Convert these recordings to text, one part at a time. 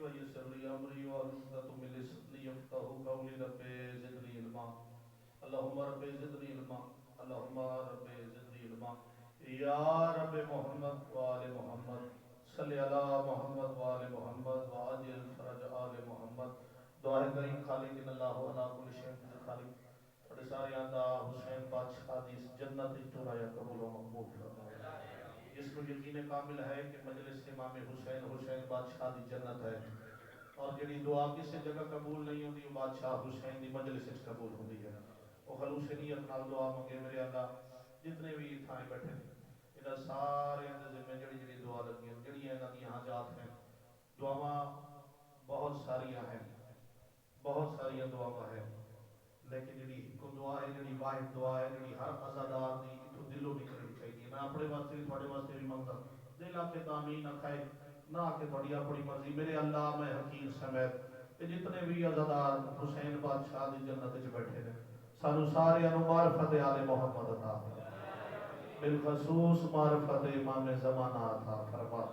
ويسر لي أمري واحلل عقدة من لساني يفقهوا قولي رب زدني علما اللهم رب زدني علما اللهم رب زدني علما یا رب محمد وآل محمد صلی علی محمد وآل محمد وعجل فرج آل محمد دعا ہے کریم خالق ان اللہ علی کل شیء خالق بڑے سارے آندا حسین بادشاہ دی اس جنت وچ ٹرایا قبول و مقبول فرمائے جس کو یقین کامل ہے کہ مجلس امام حسین حسین بادشاہ دی جنت ہے اور جڑی دعا کسی جگہ قبول نہیں ہوندی وہ بادشاہ حسین دی مجلس وچ قبول ہوندی ہے وہ خلوص نیت نال دعا منگے میرے اللہ جتنے بھی تھائیں بیٹھے ہیں انہاں سارے دے ذمہ جڑی جڑی دعا لگی ہیں جڑی انہاں دی حاجات ہیں دعاواں بہت ساریاں ہیں بہت ساریاں دعاواں ہیں لیکن جڑی ایک دعا ہے جڑی واحد دعا ہے جڑی ہر عزادار دی اتھوں دلوں نکلنی چاہیے میں اپنے واسطے بھی تھوڑے واسطے بھی منگدا دل آ کے تعمین نہ کھائے نہ کہ تھوڑی اپنی مرضی میرے اللہ میں حقیر سمیت کہ جتنے بھی عزادار حسین بادشاہ دی جنت وچ بیٹھے ہیں سانو سارے انو معرفت آل محمد عطا بالخصوص معرفت امام زمانہ عطا فرما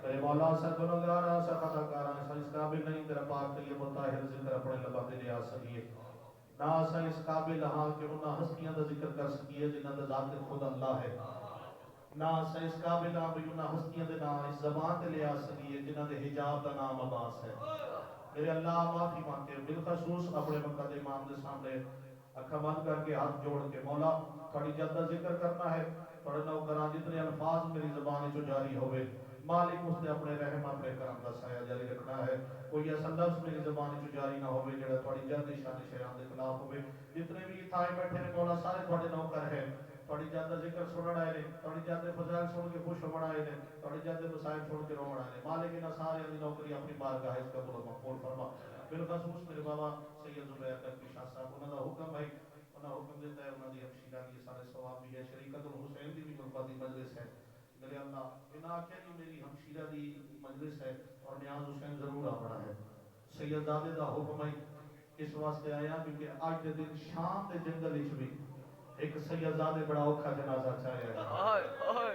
اے مولا سا گنہگار سا خطاکار سا اس قابل نہیں تیرا پاک لیے مطاہر ذکر اپنے لبا دے آ سکیے نہ سا اس قابل ہاں کہ انہاں ہستیاں دا ذکر کر سکیے جنہاں دا ذات خود اللہ ہے نہ سا اس قابل ہاں بھی انہاں ہستیاں دے نام اس زبان تے لے آ سکیے جنہاں دے حجاب دا نام عباس ہے میرے اللہ معافی مانگتے بالخصوص اپنے مقد امام دے سامنے اکھا بند کر کے ہاتھ جوڑ کے مولا تھوڑی جد ذکر کرنا ہے تھوڑے نوکراں جتنے الفاظ میری زبان جو جاری ہوئے مالک اس نے اپنے رحم اپنے کرم کا سایہ جاری رکھنا ہے کوئی ایسا لفظ میری زبان جو جاری نہ ہوئے جڑا تھوڑی جد شان شیان کے خلاف ہوئے جتنے بھی تھائے بیٹھے نے مولا سارے تھوڑے نوکر ہیں تھوڑی جد ذکر سنن آئے نے تھوڑی جد فضائل سن کے خوش ہونا آئے نے تھوڑی جد مسائل سن کے رونا آئے نے مالک انہاں سارے دی نوکری اپنی بارگاہ اس قبول و مقبول فرما بالخصوص میرے بابا سید زبیر نقوی شاہ صاحب انہاں دا حکم ہے انہاں حکم دیتا ہے انہاں دی ہمشیرہ کی سارے ثواب بھی ہے شریکت الحسین دی بھی مرفتی مجلس ہے میرے اللہ بنا کہ میری ہمشیرہ دی مجلس ہے اور نیاز حسین ضرور آنا ہے سید زادے دا حکم ہے اس واسطے آیا کیونکہ آج دے دن شام دے جنگل وچ بھی ایک سید زادے بڑا اوکھا جنازہ چاہیا ہے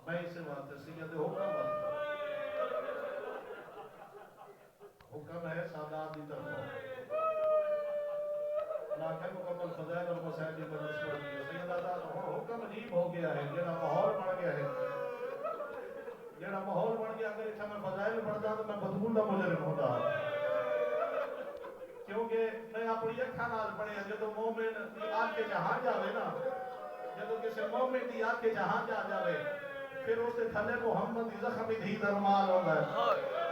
میں اس واسطے سید حکم ہے سادات دی طرف لاکھیں مکمل فضائل اور مسائل کی مجلس پڑھ دی ہے سید آزاد حکم عجیب ہو گیا ہے جڑا ماحول بن گیا ہے جڑا ماحول بن گیا اگر اتنا میں فضائل پڑھتا تو میں بدبول دا مجرم ہوتا کیونکہ میں اپنی اکھاں نال پڑھیا جدوں مومن دی آنکھ کے جہاں جاوے نا جدوں کسی مومن دی آنکھ کے جہاں جاوے پھر اس سے تھلے محمد دی زخمی دھی درمال ہوتا ہے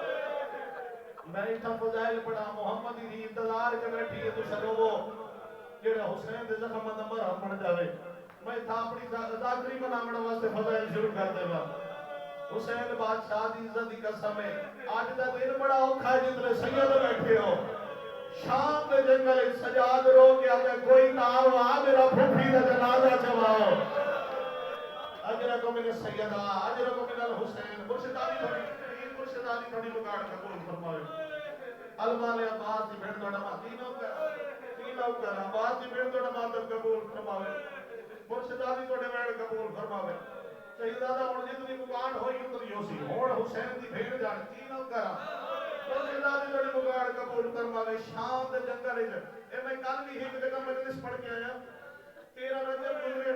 میں اتنا فضائل پڑھا محمد دی انتظار کے بیٹھی ہے تو شروع جڑا حسین دے زخم نمبر ہم پڑھ جاوے میں تھا اپنی ذاکری منامڑ واسطے فضائل شروع کر دے گا حسین بادشاہ دی عزت دی قسم ہے آج دا دن بڑا اوکھا ہے جتنے سید بیٹھے ہو شام دے جنگل سجاد رو کے آگے کوئی نہ آو آ میرا پھوپھی دا جنازہ چواؤ اجرکم من السیدہ اجرکم من الحسین مرشدانی تھوڑی مکاڑ قبول فرمائے علمان عباس دی بھیڑ دوڑا ماتی عباس دی بھیڑ دوڑا ماتب قبول فرمائے مرشدانی توڑے بھیڑ قبول فرمائے شہیدادہ اور جتنی مکاڑ ہوئی اتنی ہو سی اور حسین دی بھیڑ جان تینوں کرا مرشدانی توڑے مکاڑ قبول فرمائے شام دے جنگل اے میں کل بھی ایک جگہ مجلس پڑھ کے آیا 13 رجب گزرے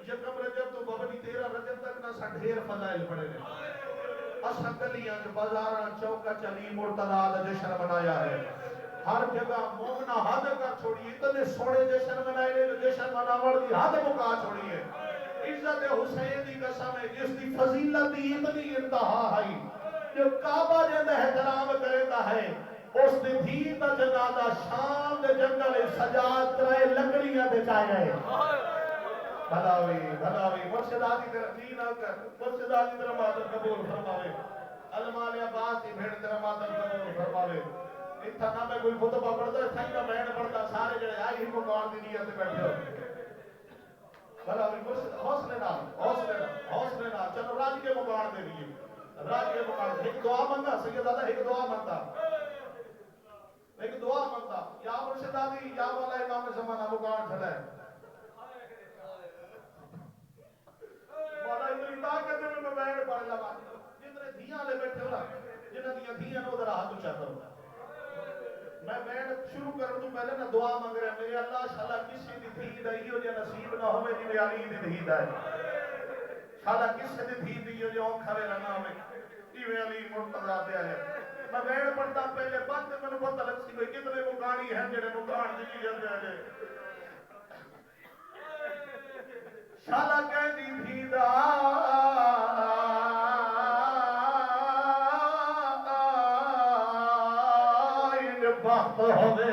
یکم رجب تو بابنی 13 رجب تک نہ سا ڈھیر فضائل پڑے نے اسا گلیاں بازاراں چوکا چلی مرتضیٰ دا جشن منایا ہے ہر جگہ مومنہ حد کر چھوڑی اتنے سونے جشن منائے نے جشن مناوڑ دی حد مکا چھوڑی ہے عزت حسین دی قسم ہے جس دی فضیلت دی اتنی انتہا ہے جو کعبہ جندہ احترام کرتا ہے اس دی دھیر دا جنازہ شام دے جنگل سجاد ترائے لکڑیاں دے چاہے گئے بھلاوی مرشداتی طرح دین آکر مرشداتی طرح ماتر قبول فرماوے علمان عباس کی بھیڑ طرح ماتر قبول فرماوے اتھا نہ میں کوئی خطبہ پڑھتا ہے تھنگا بہن پڑھتا سارے جڑے آئی ہی مقام دی نیت بیٹھے ہو بھلاوی مرشد حوصلے نہ چلو راج کے مقام دے لیے راج کے مقام ایک دعا منگا سید دادا ایک دعا منگا یا مرشداتی یا والا امام زمانہ مقام کھڑا ہے مولا اتنی طاقت میں بیٹھ پڑ جاوا جتنے دھیاں لے بیٹھے ہو نا جنہاں دی اونچا کرو میں بین شروع کرنے تو پہلے نہ دعا مانگ رہا میرے اللہ شالا کسی دی دھی دا ہی ہو جا نصیب نہ ہوئے جی علی دی دھی دا ہے شالا کسی دی دھی دی ہو جا کھوے نہ ہوئے جی علی مرتضی دے آئے میں بین پڑھتا پہلے بات میں نے پتہ لگ سی کوئی کتنے مکانی ہیں جڑے مکان دی جلدے آجے شالا کہہ دی دھی دا بخت ہوئے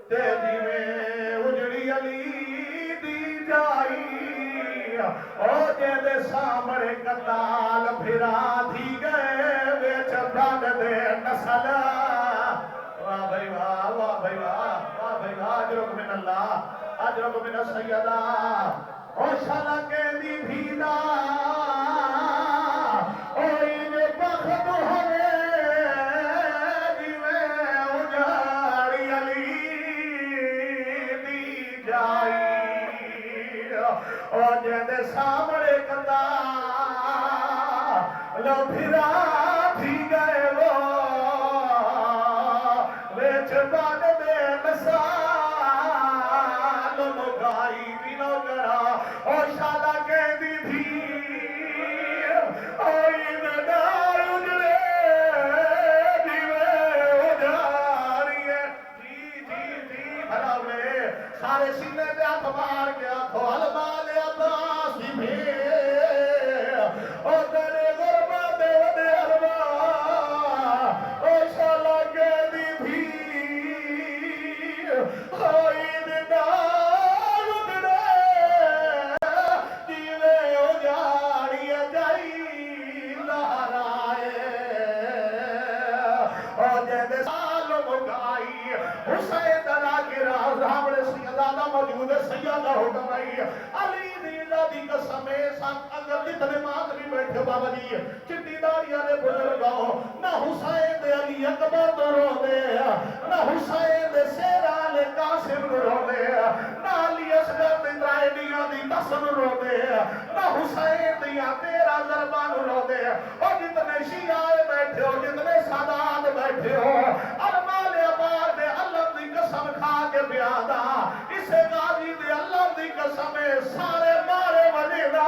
تیجی میں اجڑی علی دی جائی او جیدے سامنے قتال پھرا تھی گئے بیچ بھاگ دے نسل واہ بھائی واہ واہ بھائی واہ واہ بھائی واہ اجرک من اللہ اجرک من سیدہ او شالا کے دی بھیدہ او انہیں بخت ہوئے جیدے سامنے کتا لو پھرا تھی گئے وہ ویچ بان دے مسال مگائی دینوں کرا او شالا کے دی تھی او ایندار اجڑے دیوے اجاری ہے جی بھلا میں سارے سینے دے ہاتھ مار گیا تو علماء موجود سیدہ حکم آئی علی دیلہ دی قسمے ساتھ اگر جتنے مات بھی بیٹھے بابا جی چٹی داریاں نے بزرگاؤں نہ حسین دے علی اکبر تو رو دے نہ حسین دے سیران قاسم رو دے نہ علی اصغر دے درائنیاں دی تسن رو دے نہ حسین دیا تیرا ضربان رو دے اور جتنے شیعہ بیٹھے ہو جتنے سادات بیٹھے ہو ارمال عبار دے اللہ دی قسم کھا کے بیادہ اسے غازی دے اللہ دی قسم سارے مارے وجیدہ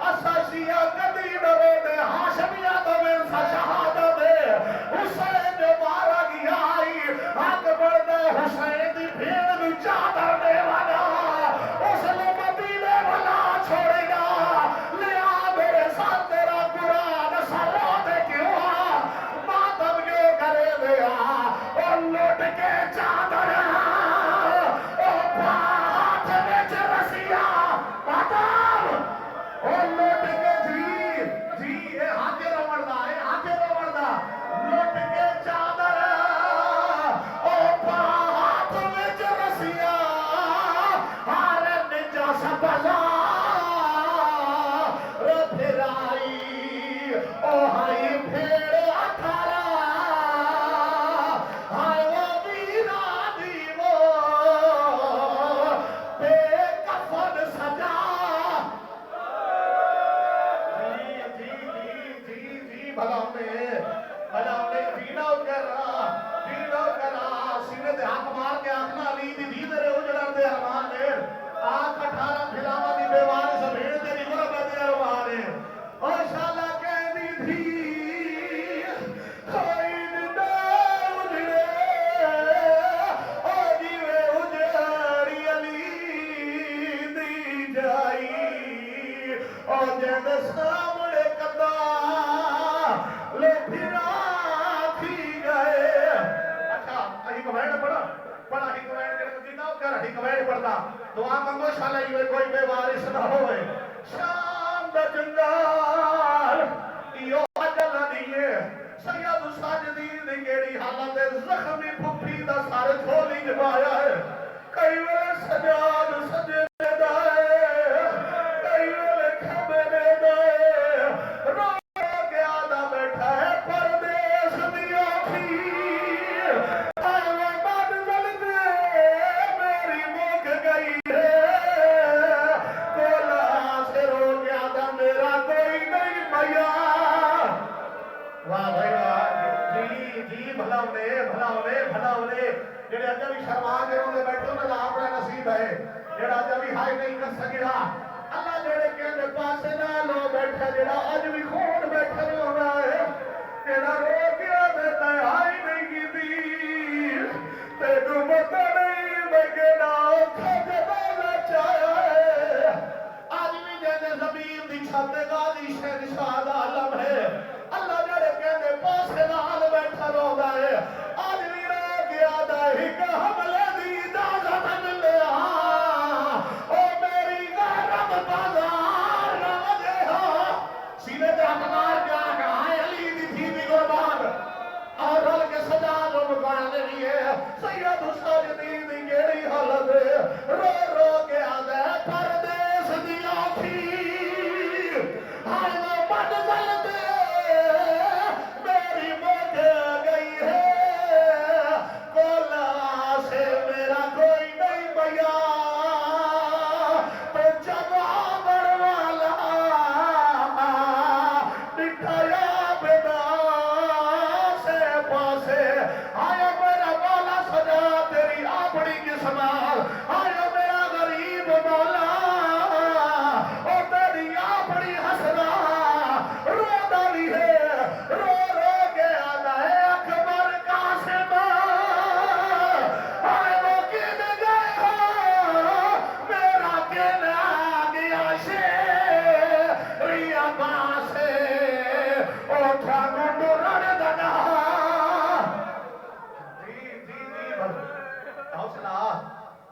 اسا شیعہ کدی ڈرے دے ہاشمیہ دے سا شہادہ دے حسین جو مارا گیا آئی حق بردہ حسین دی بھیڑ بھی چادر دے والا اس نے مدینے والا چھوڑے گا لیا میرے ساتھ تیرا قرآن سلو دے کیوں ماتم کیوں کرے دیا اور لوٹ کے چادر دعا منگو شالا ہی کوئی بے وارث نہ ہوئے شام دا جنگال ایو اجل دیئے سید ساجدین دی گیڑی حالت زخمی پھپی دا سارے جھولی جبایا ہے کئی ویلے سجاد سجدے دائے کئی ویلے کھبے دائے رو گیا دا بیٹھا ہے پردیس دیا تھی واہ بھائی واہ بھلاونے جڑے اج بھی شرما کے روندے بیٹھے انہاں دا اپنا نصیب ہے جڑا اج بھی ہائی نہیں کر سکیا اللہ جڑے کہندے پاسے نہ لو بیٹھا جڑا اج بھی خون بیٹھا رہندا ہے جڑا رو کے تے ہائی نہیں کیتی تے تو پتہ نہیں میں کہنا کھجدا چاہیا ہے آج بھی جیسے زمین دی چھت غازی شہنشاہ دا عالم ہے اللہ جڑے کہندے پاسے نال بیٹھا رہندا ہے آج بھی رو گیا دا ایک حملے دی اجازت ملیا او میری غیرت بازار نہ دے سینے تے ہاتھ مار کے آ ہے علی دی تھی بھی قربان اور رل کے سجا لو مکان دے لیے سید الساجدین دی کیڑی حالت ہے رو رو کے آدھے پردیس دی آنکھی ہائے وہ منزل دے میری موت گئی ہے کولا سے میرا کوئی نہیں بیا تو جواب والا دکھایا بنا سے پاسے آیا میرا مولا سجا تیری اپنی قسمت آیا میرا غریب مولا او تیری اپنی حسنا رو ڈالی ہے رو رو کے آنا ہے اکبر قاسم آئے وہ کن گئے ہو میرا کن آگیا شیری عباس اوٹھا گنڈو رڑ دنا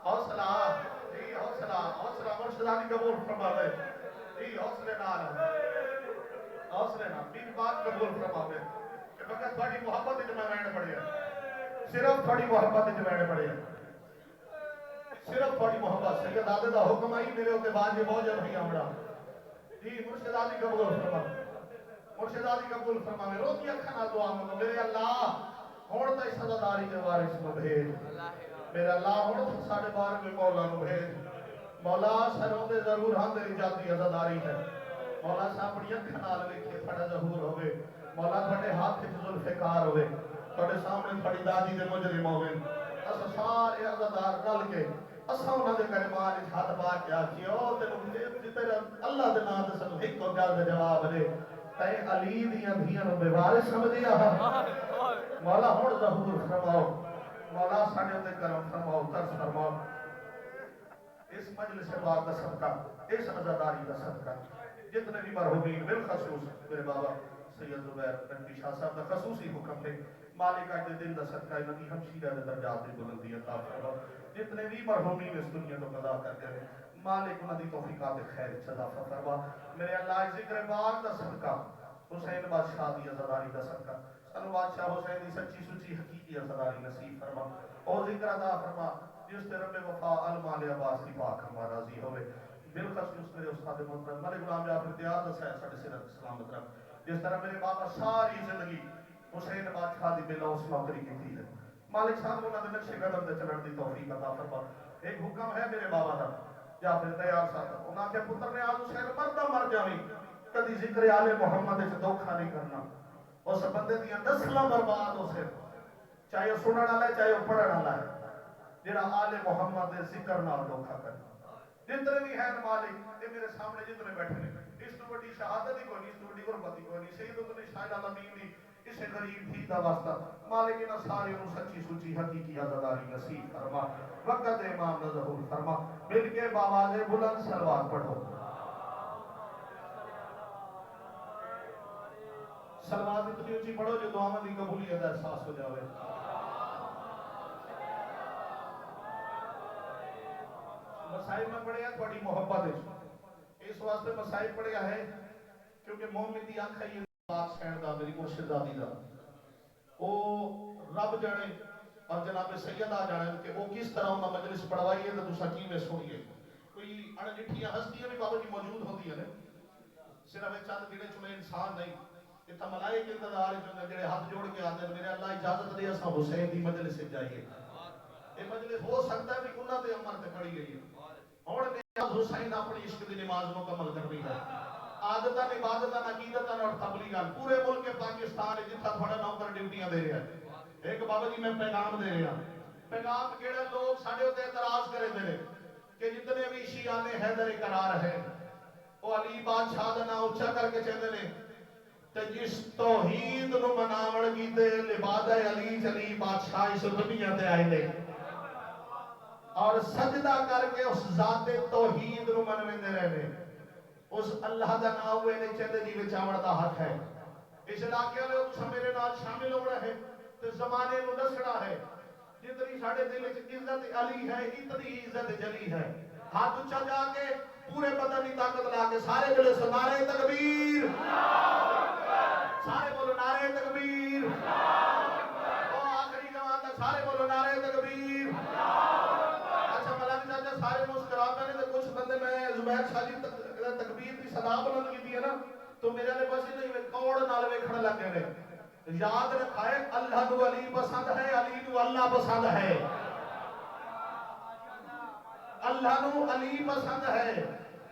حوصلہ حوصلہ مرشدانی قبول فرماوے حوصلے نال بین بات قبول فرماوے کہ بغیر تھوڑی محبت وچ میں رہن پڑیا صرف تھوڑی محبت وچ رہن پڑیا صرف تھوڑی محبت سید دادے دا حکم آئی میرے اوتے واجب ہو جائے بھیا بڑا مرشدانی قبول فرماوے روتی اکھاں نال دعا منگو میرے اللہ ہن تے سزاداری دے وارث نو بھیج میرے اللہ ہن ساڈے بار کوئی مولا نو بھیج مولا سروں دے ضرور ہاں تیری جاتی عزاداری ہے مولا صاحب اپنی اکھاں نال ویکھے تھوڑا ظہور ہوے مولا تھوڑے ہاتھ وچ ذوالفقار ہوے تھوڑے سامنے تھوڑی دادی دے مجرم ہوے اس سارے عزادار رل کے اساں انہاں دے گرمان وچ ہاتھ پا کے آکھیو تینوں تیرا اللہ دے نام تے سانوں ایک گل دا جواب دے تے علی دیاں دھیاں نوں بے وارث سمجھیا مولا ہن ظہور فرماؤ مولا ساڈے تے کرم فرماؤ ترس فرماؤ اس مجلس پاک کا صدقہ اس عزاداری کا صدقہ جتنے بھی مرحومین بالخصوص میرے بابا سید زبیر نقوی شاہ صاحب کا خصوصی حکم ہے مالک اج دل دا صدقہ انہاں دی ہمشیرہ دے درجات دی بلندی عطا فرما جتنے بھی مرحومین اس دنیا تو قضا کر گئے مالک انہاں دی توفیقات خیر اضافہ فرما میرے اللہ ذکر پاک دا صدقہ حسین بادشاہ دی عزاداری دا صدقہ سانو بادشاہ حسین دی سچی سچی حقیقی عزاداری نصیب فرما او ذکر عطا فرما جس تے رب وفا المال عباس دی پاک ہمارا راضی ہوئے بالخصوص میرے استاد محترم ملک غلام جعفر دیار دا ساڈے صحت سلامت رکھ جس طرح میرے بابا ساری زندگی حسین بادشاہ دی بے لوث نوکری کی ہے مالک صاحب انہاں دے نقش قدم تے چلن دی توفیق عطا فرما ایک حکم ہے میرے بابا دا جعفر دیار صاحب انہاں کے پتر نے آج حسین مردا مر جاویں کدی ذکر آل محمد وچ دھوکھا نہیں کرنا اس بندے دیاں نسلاں برباد ہو سے چاہے سنن والا ہے چاہے پڑھن والا ہے جڑا آل محمد دے ذکر نال دھوکھا کرے جتنے بھی ہیں مالک یہ میرے سامنے جتنے بیٹھے ہیں اس تو بڑی شہادت ہی کوئی نہیں اس تو بڑی غربت ہی کوئی نہیں سیدۃ النساء العالمین دی اسے غریب تھی دا واسطہ مالک انہاں سارے انہوں سچی سچی حقیقی عزاداری نصیب فرما وقت امام دا ظہور فرما مل کے باواز بلند صلوات پڑھو صلوات اتنی اونچی پڑھو جو دعاواں دی قبولیت دا احساس ہو جاوے مسائل میں پڑھے ہیں تھوڑی محبت ہے اس واسطے مسائل پڑھے ہے کیونکہ مومن دی آنکھ ہے یہ پاک سینڈ دا میری مرشد دادی دا او رب جانے اور جناب سیدہ جانے کہ وہ کس طرح انہاں مجلس پڑھوائی ہے تو دوسرا کی میں سنیے کوئی اڑجٹھیاں ہستیاں بھی بابا جی موجود ہوتی ہیں صرف چند گڑے چنے انسان نہیں اتنا ملائکہ انتظار جو جڑے ہاتھ جوڑ کے آتے ہیں میرے اللہ اجازت دے اساں حسین دی مجلس سے جائیے یہ مجلس ہو سکتا ہے کہ انہاں دے عمر تے پڑھی گئی ہے اور حسین اپنی عشق کی نماز مکمل کرنی ہے عادتاں عبادتاں عقیدتاں اور تبلیغاں پورے ملک کے پاکستان جتھا تھوڑا نوکر ڈیوٹیاں دے رہا ہے ایک بابا جی میں پیغام دے رہا پیغام کیڑے لوگ ساڑھے ہوتے اعتراض کرے دے کہ جتنے بھی شیعہ نے حیدر قرار ہے وہ علی بادشاہ دا نام اچھا کر کے چاہتے ہیں تے جس توحید نو مناون کیتے لبادہ علی علی بادشاہ اس دنیا تے آئے نے اور سجدہ کر کے اس ذات توحید نو منویندے رہے اس اللہ دا نام ہوئے نے چاہتے جی بچاون دا حق ہے اس علاقے والے تساں میرے نال شامل ہو رہے تے زمانے نو دسنا ہے جتنی ساڑھے دل وچ عزت علی ہے اتنی عزت جلی ہے ہاتھ اونچا جا کے پورے بدن کی طاقت لا کے سارے بولے سو نعرہ تکبیر سارے بولو نعرہ تکبیر او آخری جوان تک سارے بولو نعرہ تکبیر اچھا ملک چاچا سارے مسکرا پہنے تو کچھ بندے میں زبیر شاہ جی تکبیر کی صدا بلند کی دی ہے نا تو میرے لئے بس نہیں کوڑ نال ویکھن لگ گئے یاد رکھائے اللہ نو علی پسند ہے علی نو اللہ پسند ہے اللہ نو علی پسند ہے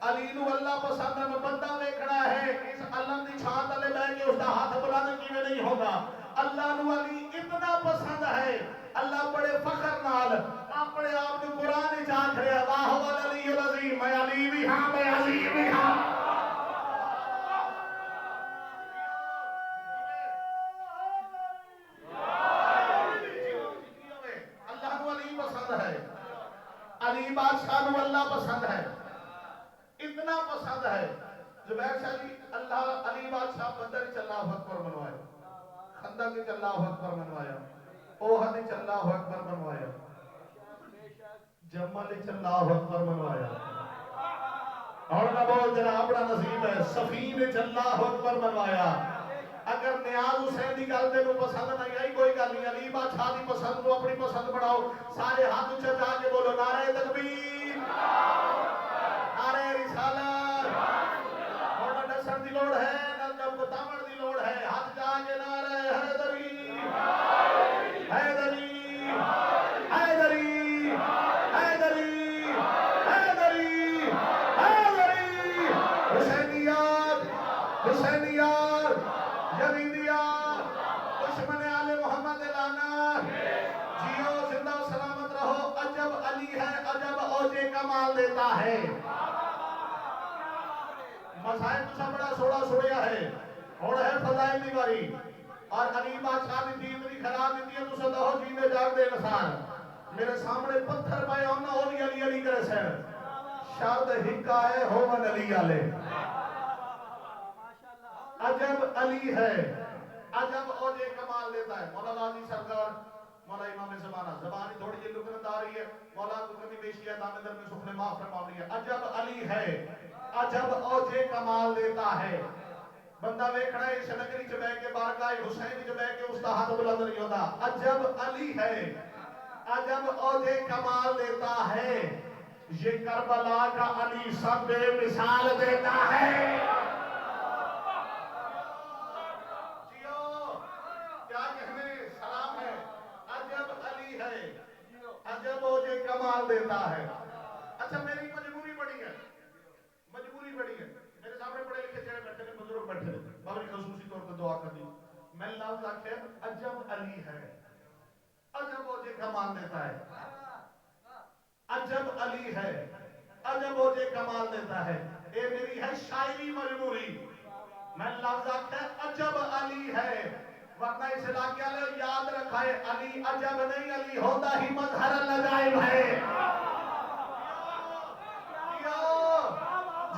علی نو اللہ پسند ہے بندہ ویکھنا ہے اس اللہ دی چھان تلے بیٹھ کے اس دا ہاتھ بلند کیویں نہیں ہوگا اللہ نو علی اتنا پسند ہے اللہ بڑے فخر نال اپنے آپ کو قرآن وچ آکھ رہا واہ والعلی العظیم میں علی بھی ہاں میں عظیم بھی ہاں علی بادشاہ نو اللہ پسند ہے اتنا پسند ہے زبیر شاہ جی اللہ علی بادشاہ بدر چ اللہ اکبر منوایا خندق چ اللہ اکبر منوایا اوحد چ اللہ اکبر منوایا جمل چ اللہ اکبر منوایا اور نہ بول جناب بڑا نصیب ہے سفین چ اللہ اکبر منوایا اگر نیاز حسین دی گل تینوں پسند نہیں آئی کوئی گل نہیں علی بادشاہ دی پسند نو اپنی پسند بناؤ سارے ہاتھ اونچا جا کے بولو نعرہ تکبیر نعرہ رسالت اور نہ ڈسن دی لوڑ ہے نہ جب بتاون دی لوڑ ہے ہاتھ جا کے نعرہ حیدری حیدری حیدری حیدری حیدری حیدری حسینیات حسینیات یزیدیات دشمن آل محمد لانا جیو زندہ و سلامت رہو عجب علی ہے عجب اوجے کمال دیتا ہے مسائل تو بڑا سوڑا سوڑیا ہے اور ہے فضائل دی باری اور علی بادشاہ دی دین دی خراب دیتی ہے تو سدہو جینے جاگ دے انسان میرے سامنے پتھر پائے ہونا ہو بھی علی علی کرے سے شرد ہکا ہے ہومن علی آلے عجب علی ہے عجب اوجے کمال دیتا ہے مولا غازی سرکار مولا امام زمانہ زبانی تھوڑی جی لکنت آ رہی ہے مولا کو کمی بیشی ہے دامے در میں سکھنے معاف فرماؤنی ہے عجب علی ہے عجب اوجے کمال دیتا ہے بندہ ویکھنا ہے اس نگری چ بیٹھ کے بارگاہ حسین چ بیٹھ کے اس کا ہاتھ بلند نہیں ہوتا عجب علی ہے عجب اوجے کمال دیتا ہے یہ کربلا کا علی سب بے مثال دیتا ہے عجب اوجے کمال دیتا ہے اچھا میری مجبوری بڑی ہے میرے سامنے پڑھے لکھے چہرے بیٹھے ہیں بزرگ بیٹھے ہیں بابری خصوصی طور پر دعا کر دی میں لفظ آخر عجب علی ہے عجب اوجے کمال دیتا ہے عجب علی ہے عجب اوجے کمال دیتا ہے اے میری ہے شاعری مجبوری میں لفظ آخر عجب علی ہے ورنہ اس علاقے والے یاد رکھائے علی عجب نہیں علی ہوتا ہی مظہر العجائب ہے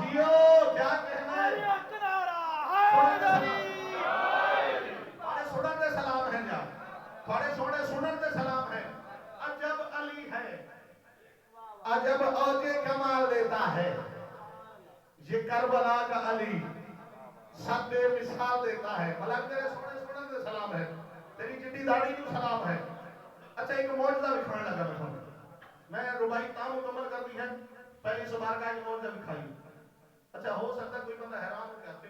جیو کیا کہنا ہے تھوڑے سنن دے سلام ہیں جا تھوڑے سوڑے سنن دے سلام ہیں عجب علی ہے عجب اوجے کمال دیتا ہے یہ کربلا کا علی سب بے مثال دیتا ہے ملک تیرے سوڑے سنن دے سلام ہے تیری چٹی داڑھی کو سلام ہے اچھا ایک معجزہ دکھانے لگا میں ربائی تام مکمل کر دی ہے پہلی سبار کا ایک معجزہ دکھائی اچھا ہو سکتا ہے کوئی بندہ حیران ہو کہتے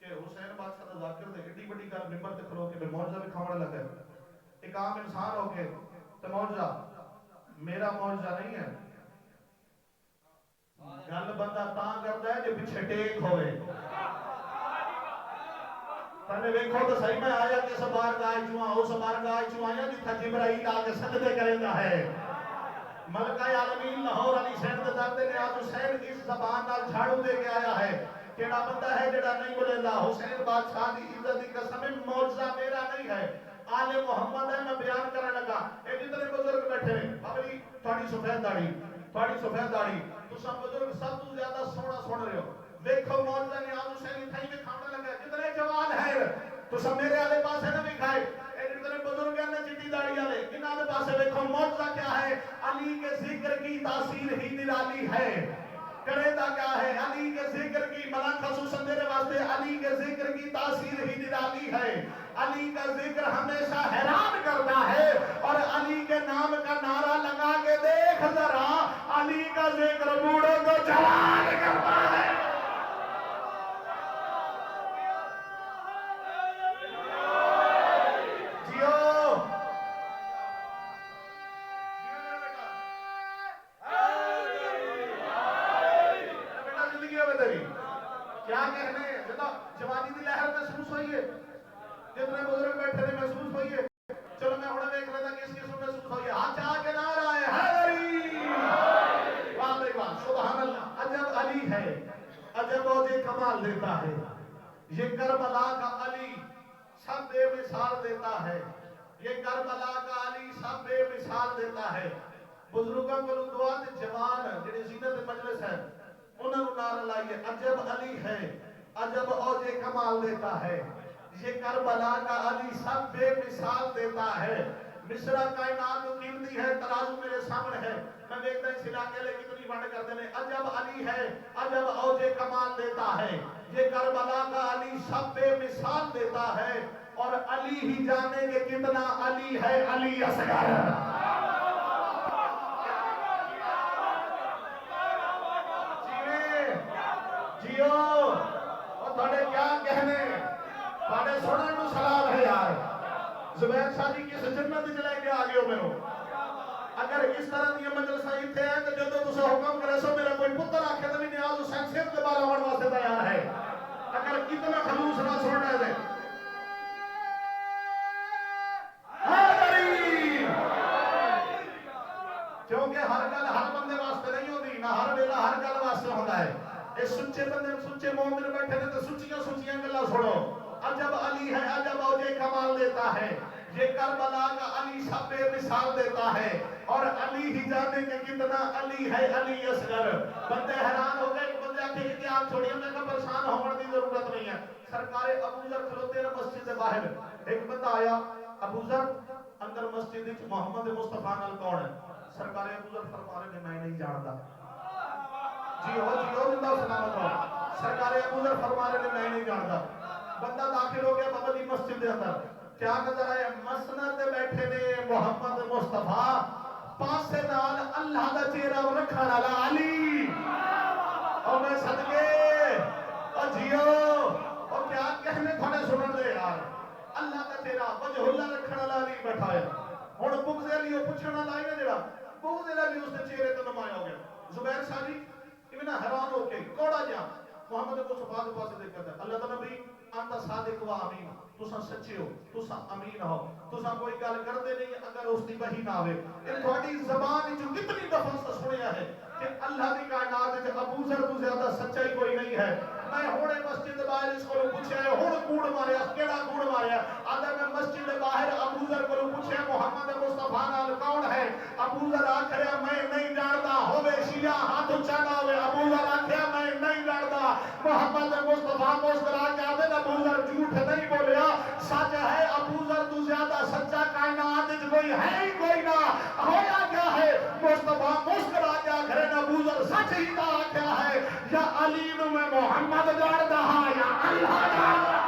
کہ حسین بادشاہ دا ذاکر دے ایڈی بڑی گل ممبر تے کھلو کے معجزہ دکھانے لگا ایک عام انسان ہو کے تے معجزہ میرا معجزہ نہیں ہے گل بندہ تاں کرتا ہے جو پیچھے ٹیک ہوئے پہلے ویکھو تو صحیح میں آیا کہ اس بارگاہ چوں اس بارگاہ چوں آیا جتھا جبرائیل آ کے سجدے کریندا ہے ملکہ عالمین لاہور علی شہر دے در تے نیاز حسین اس زبان نال جھاڑو دے کے آیا ہے کیڑا بندہ ہے جڑا نہیں بولیندا حسین بادشاہ دی عزت دی قسم معجزہ میرا نہیں ہے آل محمد ہے میں بیان کرنے لگا اے جتنے بزرگ بیٹھے ہیں بابلی تھوڑی سفید داڑھی تو سب بزرگ سب تو زیادہ سونا سن رہے ہو دیکھو موجزہ نیاز حسین تھائی میں کھانے لگا جتنے جوان ہیں تو سب میرے آلے پاس ہے نا بھی کھائے اے جتنے بزرگ ہیں نا چٹی داڑھی آلے ان آلے پاس ہے دیکھو موجزہ کیا ہے علی کے ذکر کی تاثیر ہی نرالی ہے کرے دا کیا ہے علی کے ذکر کی ملان خصوصاً میرے واسطے علی کے ذکر کی تاثیر ہی نرالی ہے علی کا ذکر ہمیشہ حیران کرتا ہے اور علی کے نام کا نعرہ لگا کے دیکھ ذرا علی کا ذکر بوڑھوں کو جوان کرتا ہے کیا کہنے جوانی دی لہر محسوس ہوئی ہے جتنے بزرگ بیٹھے تھے محسوس ہوئی ہے چلو میں ہونے دیکھ رہا تھا کس کس محسوس ہوئی ہے ہاتھ چاہ کے نعرہ ہے حیدری واہ بھائی واہ سبحان اللہ عجب علی ہے عجب اوجے کمال دیتا ہے یہ کربلا کا علی سب بے مثال دیتا ہے یہ کربلا کا علی سب بے مثال دیتا ہے بزرگوں کو دعا تے جوان جڑے زینت مجلس ہے انہوں نے نعرہ لائیے عجب علی ہے عجب اوجے کمال دیتا ہے یہ کربلا کا علی سب بے مثال دیتا ہے مصرع کائنات کو قیمتی ہے ترازو میرے سامنے ہے میں دیکھتا اس علاقے لے کتنی ونڈ کرتے ہیں عجب علی ہے عجب اوجے کمال دیتا ہے یہ کربلا کا علی سب بے مثال دیتا ہے اور علی ہی جانے کہ کتنا علی ہے علی اصغر جیو اور تھوڑے کیا کہنے تھوڑے سنن نو سلام ہے یار زبیر شاہی کس جنت جلے کے آگے ہو میرو اگر اس طرح دی مجلسہ ایتھے ہیں تو جدو تسا حکم کرے سو میرا کوئی پتر آکھے تو بھی نیاز حسین صرف کے بارے ہونے واسطے تیار ہے اگر کتنا خلوص نہ سننے دے حیدری کیونکہ ہر گل ہر بندے واسطے نہیں ہوتی نہ ہر ویلا ہر گل واسطے ہوتا ہے اے سچے بندے سچے مومن بیٹھے نے تو سچیاں گلاں سنو عجب علی ہے عجب اوجے کمال دیتا ہے یہ کربلا کا علی سب بے مثال دیتا ہے اور علی ہی جانے کہ کتنا علی ہے علی اصغر بندے حیران ہو گئے بندے آتے ہیں کہ آپ چھوڑیے میں کہا پریشان ہونے دی ضرورت نہیں ہے سرکار ابو ذر کھلوتے ہیں مسجد سے باہر ایک بندہ آیا ابو ذر اندر مسجد محمد مصطفیٰ نال کون ہے سرکار ابو ذر فرما رہے میں نہیں جانتا جی ہو زندہ سلامت ہو سرکار ابو ذر فرما رہے میں نہیں جانتا بندہ داخل ہو گیا بابلی مسجد دے اندر کیا نظر آئے مسند دے بیٹھے نے محمد مصطفیٰ پاسے نال اللہ دا چہرہ رکھا لالا علی اور میں صدقے اور جیو اور کیا کہنے تھوڑے سنن دے یار اللہ دا چہرہ وجہ اللہ رکھا لالا علی بیٹھا ہے ہون بغض علی پوچھنا لائی نا جڑا بغض علی اس دے چہرے تے نمایاں ہو گیا زبیر شاہی ابن حیران ہو کے کوڑا جا محمد مصطفیٰ کے پاس دیکھ کرتا ہے اللہ تعالیٰ بھی انت صادق و امین تسا سچے ہو تسا امین ہو تسا کوئی گل کردے نہیں اگر اس دی وحی نہ ہوے اے تھوڑی زبان جو کتنی دفعہ سنیا ہے کہ اللہ دی کائنات وچ ابو ذر تو زیادہ سچائی کوئی نہیں ہے میں ہونے مسجد باہر اس کو پوچھیا ہے ہن کوڑ ماریا کیڑا کوڑ ماریا آدھا میں مسجد باہر ابو ذر کو پوچھیا محمد مصطفیٰ نال کون ہے ابو ذر آکھیا میں نہیں جاندا ہوے شیعہ ہاتھ اونچا نہ ہوے ابو ذر آکھیا میں نہیں جاندا محمد مصطفیٰ مسکرا کے آدھے ابو ذر جھوٹ نہیں بولیا سچ ہے ابو ذر تو زیادہ سچا کائنات وچ کوئی ہے ہی کوئی نہ ہویا کیا ہے مصطفیٰ مسکرا کے آکھے ابو ذر سچ ہی دا کیا ہے یا علی نو میں محمد جاندا ہاں یا اللہ جاندا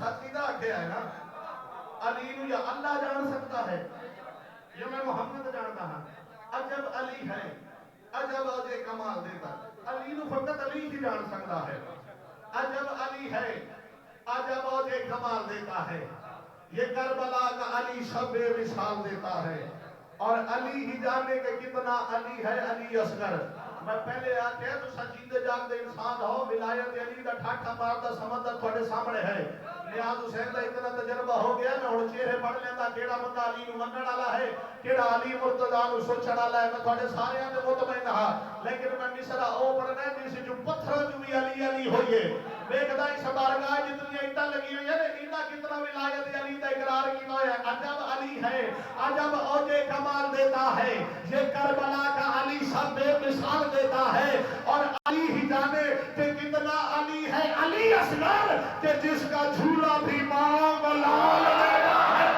سچیدہ آکھے ہے نا علی نو یا اللہ جان سکتا ہے یا میں محمد جانتا ہوں عجب علی ہے عجب اوجے کمال دیتا علی نو فقط علی ہی جان سکتا ہے عجب علی ہے عجب اوجے کمال دیتا ہے یہ کربلا کا علی شب مثال دیتا ہے اور علی ہی جانے کہ کتنا علی ہے علی اصغر میں پہلے آکھے تو سجیدے جاگ دے انسان ہو ولایت علی دا ٹھاٹھا ماردا سمندر تھوڑے سامنے ہے نیاز حسین دا اتنا تجربہ ہو گیا میں ہن چہرے پڑھ لینا کیڑا بندہ علی نو منن والا ہے کیڑا علی مرتضی نو سوچن والا ہے میں تھوڑے سارے تے مطمئن ہاں لیکن میں مصرع او پڑھنا ہے جس جو پتھر جو بھی علی علی ہوئے ویکھدا اس بارگاہ جتنی اینٹاں لگی ہوئی ہیں انہاں کتنا ولایت علی دا اقرار کیتا ہے عجب علی ہے عجب اوجے کمال دیتا ہے یہ کربلا کا علی سب بے مثال دیتا ہے اور علی ہی جانے کہ کتنا علی ہے علی اصغر کہ جس کا جھولا بھی ماں لال دیتا ہے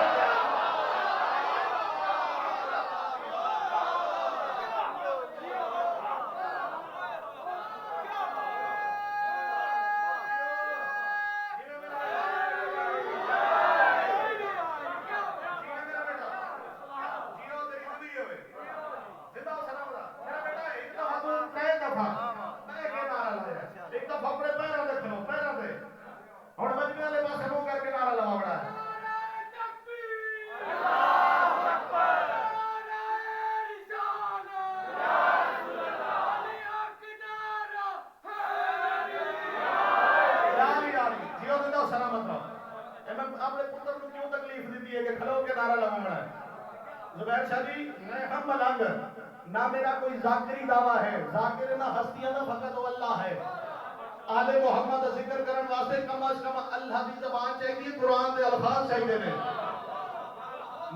زبیر شاہ جی میں ہم ملنگ نہ میرا کوئی ذاکری دعویٰ ہے ذاکر نہ ہستیاں نہ فقط وہ اللہ ہے آل محمد ذکر کرن واسطے کم از کم اللہ دی زبان چاہیے قرآن دے الفاظ چاہیے نے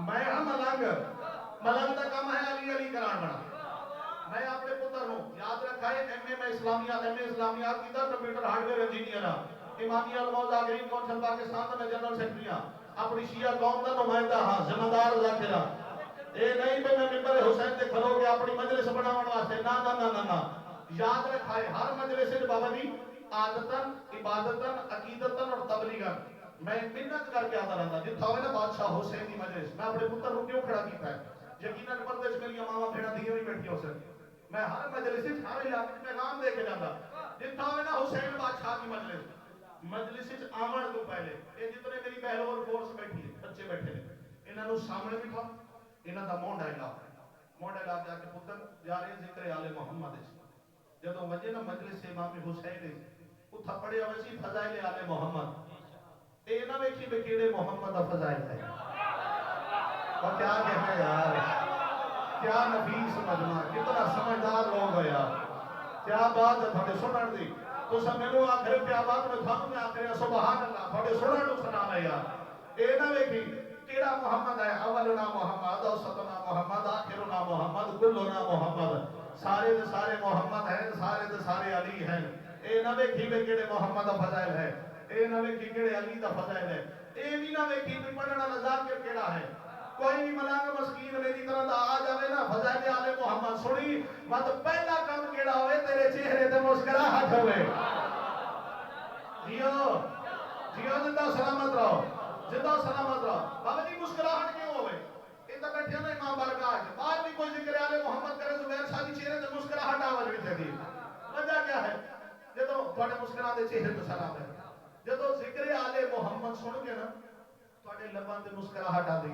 میں ہم ملنگ دا کم ہے علی علی کران بنا میں اپنے پتر ہوں یاد رکھا ہے ایم اے اسلامیات کی در کمپیوٹر ہارڈ ویئر انجینئر امامیہ علماء ذاکرین کونسل پاکستان میں جنرل سیکرٹری ہاں اپنی شیعہ قوم کا نمائندہ ہاں ذمہ دار ذاکرہ اے نہیں کہ میں ممبر حسین تے کھلو کے اپنی مجلس بناون واسطے نا یاد رکھا ہے ہر مجلس وچ بابا جی عادتاً عبادتاً عقیدتاً اور تبلیغاً میں منت کر کے آتا رہتا جتھا ہوئے نا بادشاہ حسین کی مجلس میں اپنے پتر کو کیوں کھڑا کیتا ہے یقیناً پردے وچ میری ماما بھیڑا دیاں نہیں بیٹھی ہو سکتی میں ہر مجلس وچ ہر علاقے میں پیغام دے کے جاتا جتھا ہوئے نا حسین بادشاہ کی مجلس وچ آمن تو پہلے یہ جتنے میری بہلول فورس بیٹھی ہے بچے بیٹھے ہیں انہاں نو سامنے بٹھا انہاں دا منہ ڈائلا کے آکے پتر جا رہے ذکر آل محمد جدوں وجہ نا مجلس امام حسین اتھا پڑھے ہوئے سی فضائل آل محمد اے نہ ویکھی بے کیڑے محمد دا فضائل ہے اور کیا کہنا یار کیا نفیس مجمع کتنا سمجھدار لوگ ہو یار کیا بات ہے تھوڑے سنن دی تو سب میں نو آخر کیا بات میں تھانوں میں آخر سبحان اللہ تھوڑے سنن نو سنانا یار اے نہ ویکھی کیڑا محمد ہے اولنا محمد اوسطنا محمد آخرنا محمد کلنا محمد سارے دے سارے محمد ہیں سارے دے سارے علی ہیں اے نہ ویکھی بے کیڑے محمد دا فضائل ہے اے نہ ویکھی کیڑے علی دا فضائل ہے اے بھی نہ ویکھی بھی پڑھنا ذاکر کیڑا ہے کوئی بھی ملانگ مسکین میری طرح دا آ جاوے نا فضائل آل محمد سنی مت پہلا کام کیڑا ہوئے تیرے چہرے تے مسکراہٹ ہوئے جیو زندہ سلامت رہو زندہ سلامت رہو بابا جی مسکراہٹ کیوں ہوئے ادھر بیٹھے نا امام بارگاہ بعد بھی کوئی ذکر آل محمد کرے زبیر شاہ دی چہرے تے مسکراہٹ آواز بھی تھی وجہ کیا ہے جدو تھوڑے مسکرا دے چہرے تے سلام ہے جدو ذکر آل محمد سن کے نا تھوڑے لباں تے مسکراہٹ آ دی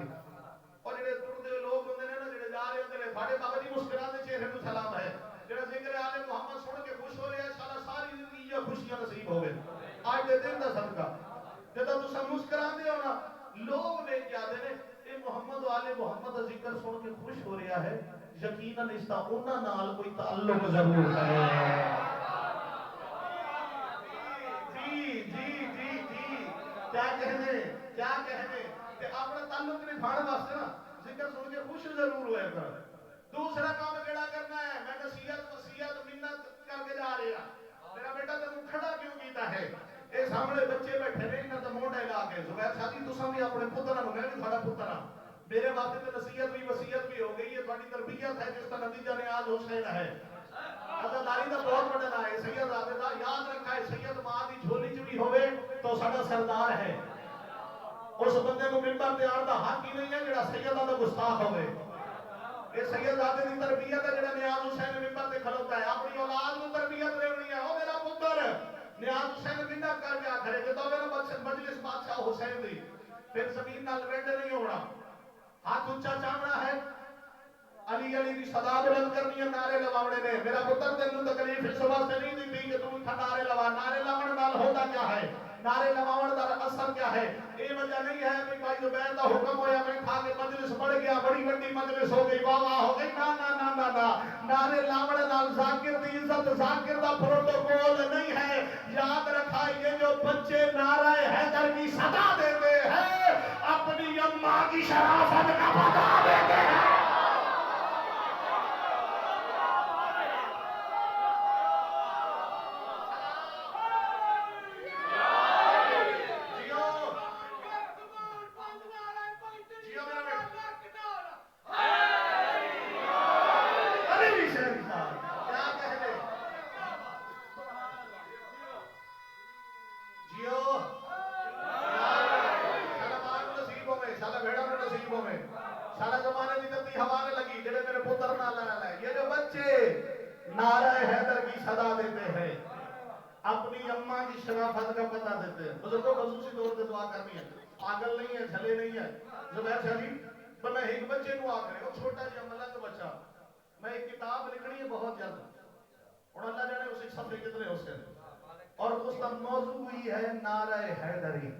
اور جڑے ٹردے لوگ ہوندے نے نا جڑے جا رہے ہوندے نے تھوڑے بابا جی مسکرا دے چہرے تے سلام ہے جڑا ذکر آل محمد سن کے خوش ہو رہے ہیں انشاءاللہ ساری زندگی یہ خوشیاں نصیب ہوے آج دے دن دا صدقہ جدو تساں مسکراندے ہو نا لوگ ویکھ کے آندے نے اے محمد و آل محمد دا ذکر سن کے خوش ہو رہا ہے یقیناً اس دا انہاں نال کوئی تعلق ضرور ہے جی کیا کہنے کہ اپنا تعلق نہیں بھاڑ واسطے نا ذکر سن کے خوش ضرور ہوئے کر دوسرا کام کیڑا کرنا ہے میں نصیحت وصیت منت کر کے جا رہا میرا بیٹا تے منہ کھڑا کیوں کیتا ہے اے سامنے بچے بیٹھے نے انہاں تے منہ ڈیلا کے زبیر شاہ جی تساں بھی اپنے پتراں نوں میں بھی تھوڑا پتر ہاں میرے واسطے تے نصیحت بھی وصیت بھی ہو گئی ہے تھوڑی تربیت ہے جس کا نتیجہ نیاز حسین ہے عزاداری دا بہت بڑا ہے سید عابدہ یاد رکھا ہے سید ماں دی جھولی چ بھی ہوے تو ساڈا سردار ہے اس بندے کو ممبر تے آن دا حق ہی نہیں ہے جڑا سیدہ دا گستاخ ہوئے. یہ سیدزادے دی تربیت ہے جڑا نیاز حسین ممبر تے کھلوتا ہے. اپنی اولاد کو تربیت دینی ہے. او میرا پتر نیاز حسین منت کر کے آکھے کہ تو میرا مجلس بادشاہ حسین دی پھر زمین نال وینڈ نہیں ہونا. ہاتھ اونچا چاہنا ہے. علی علی کی صدا بلند کرنی ہے. نعرے لواونے نے. میرا پتر تینوں تکلیف اس واسطے نہیں دیتی کہ تم نعرے لوا. نعرے لاون نال ہوتا کیا ہے؟ نعرے لواون دا اثر کیا ہے؟ یہ وجہ نہیں ہے کہ بھائی زبیر دا حکم ہویا میں کھا کے مجلس بڑھ گیا بڑی بڑی مجلس ہو گئی واہ واہ ہو گئی. نا نا نا نا نا. نعرے لاون نال ذاکر دی عزت ذاکر دا پروٹوکول نہیں ہے. یاد رکھا یہ جو بچے نعرہ حیدر کی صدا دیتے ہیں اپنی اماں کی شرافت کا پتہ دیتے ہیں. نعرہ حیدر کی صدا دیتے ہیں اپنی اماں کی شرافت کا پتہ دیتے ہیں. بزرگوں خصوصی طور پر دعا کرنی ہے. پاگل نہیں ہے جھلے نہیں ہے. زبیر شریف میں ایک بچے کو آکھے وہ چھوٹا جی عملہ کا بچہ میں ایک کتاب لکھنی ہے بہت جلد اور اللہ جانے اس ایک صفحے کتنے اس کے اور اس کا موضوع ہی ہے نعرہ حیدری.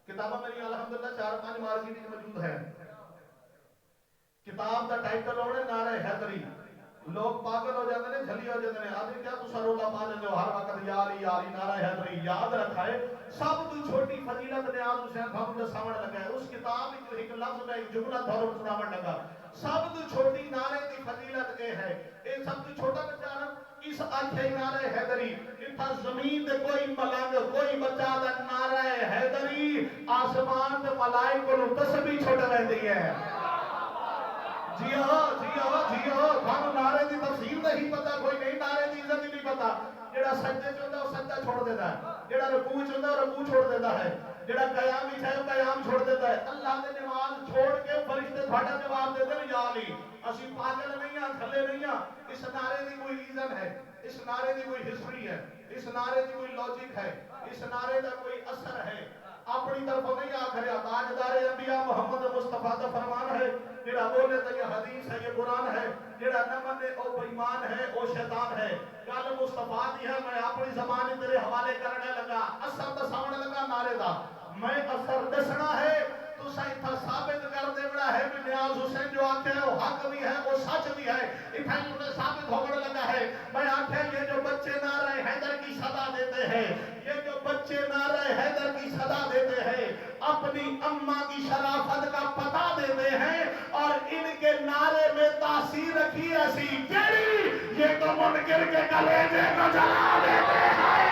کتابہ میری الحمدللہ 4-5 مارکیٹ میں موجود ہے. کتاب دا ٹائٹل ہونے نعرہ حیدری. لوگ پاگل ہو جاتے ہیں جھلی ہو جاتے ہیں. آدمی کیا تو سرولا پا جاتے ہو ہر وقت یاری یاری نعرہ حیدری. یاد رکھا ہے سب تو چھوٹی فضیلت نیاز حسین خان کے سامنے لگا ہے. اس کتاب ایک لفظ میں ایک جملہ دھورم سناون لگا. سب تو چھوٹی نعرے کی فضیلت یہ ہے. یہ سب تو چھوٹا بچہ نا اس آنکھیں نعرہ حیدری اتھا زمین دے کوئی ملنگ کوئی بچہ دا نعرہ حیدری آسمان دے ملائک کو تسبیح چھوڑ رہتی ہے. جی ہاں جی ہاں جی ہاں. کھانو نعرے دی تفسیر نہیں پتا کوئی نہیں. نعرے دی عزت نہیں پتا. جڑا سجدے چ ہوندا ہے وہ سجدہ چھوڑ دیتا ہے. جڑا رکوع چ ہوندا ہے وہ رکوع چھوڑ دیتا ہے. جڑا قیام وچ ہے وہ قیام چھوڑ دیتا ہے. اللہ دے نماز چھوڑ کے فرشتے تھوڑا جواب دیتے ہیں یا علی. اسی پاگل نہیں ہاں تھلے نہیں ہاں. اس نعرے دی کوئی ریزن ہے. اس نعرے دی کوئی ہسٹری ہے. اس نعرے دی کوئی لاجک ہے. اس نعرے دا کوئی اثر ہے. اپنی طرف نہیں آ کریا. تاجدار انبیاء محمد مصطفیٰ کا فرمان ہے جڑا بولے تو یہ حدیث ہے یہ قرآن ہے. جڑا نہ منے او بےمان ہے او شیطان ہے. گل مصطفیٰ دی ہے. میں اپنی زبان تیرے حوالے کرنے لگا. اثر دساونے لگا نعرے دا. میں اثر دسنا ہے تو اتھا ثابت کر دینا ہے کہ نیاز حسین جو آتے ہیں وہ حق بھی ہے وہ سچ بھی ہے. اتھا انہیں ثابت ہونے لگا ہے. میں آتے یہ جو بچے نعرہ حیدر کی صدا دیتے ہیں یہ جو بچے نعرہ حیدر کی صدا دیتے ہیں اپنی اماں کی شرافت کا پتہ دیتے ہیں اور ان کے نعرے میں تاثیر رکھی ایسی کیڑی یہ تو منکر کے کلیجے کو جلا دیتے ہیں.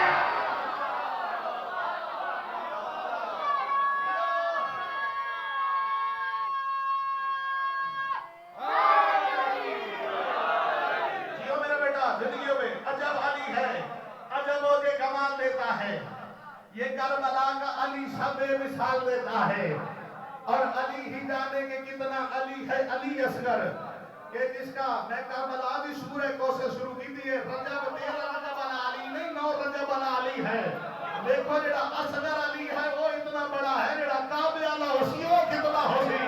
یہ کربلا کا علی سب مثال دیتا ہے اور علی ہی جانے کہ کتنا علی ہے. علی اصغر کہ جس کا میں کربلا بھی سورہ کو سے شروع کی تھی. رجب 13 رجب علی علی نہیں 9 رجب علی علی ہے. دیکھو جڑا اصغر علی ہے وہ اتنا بڑا ہے. جڑا کعبے والا اسی وہ کتنا ہوگی.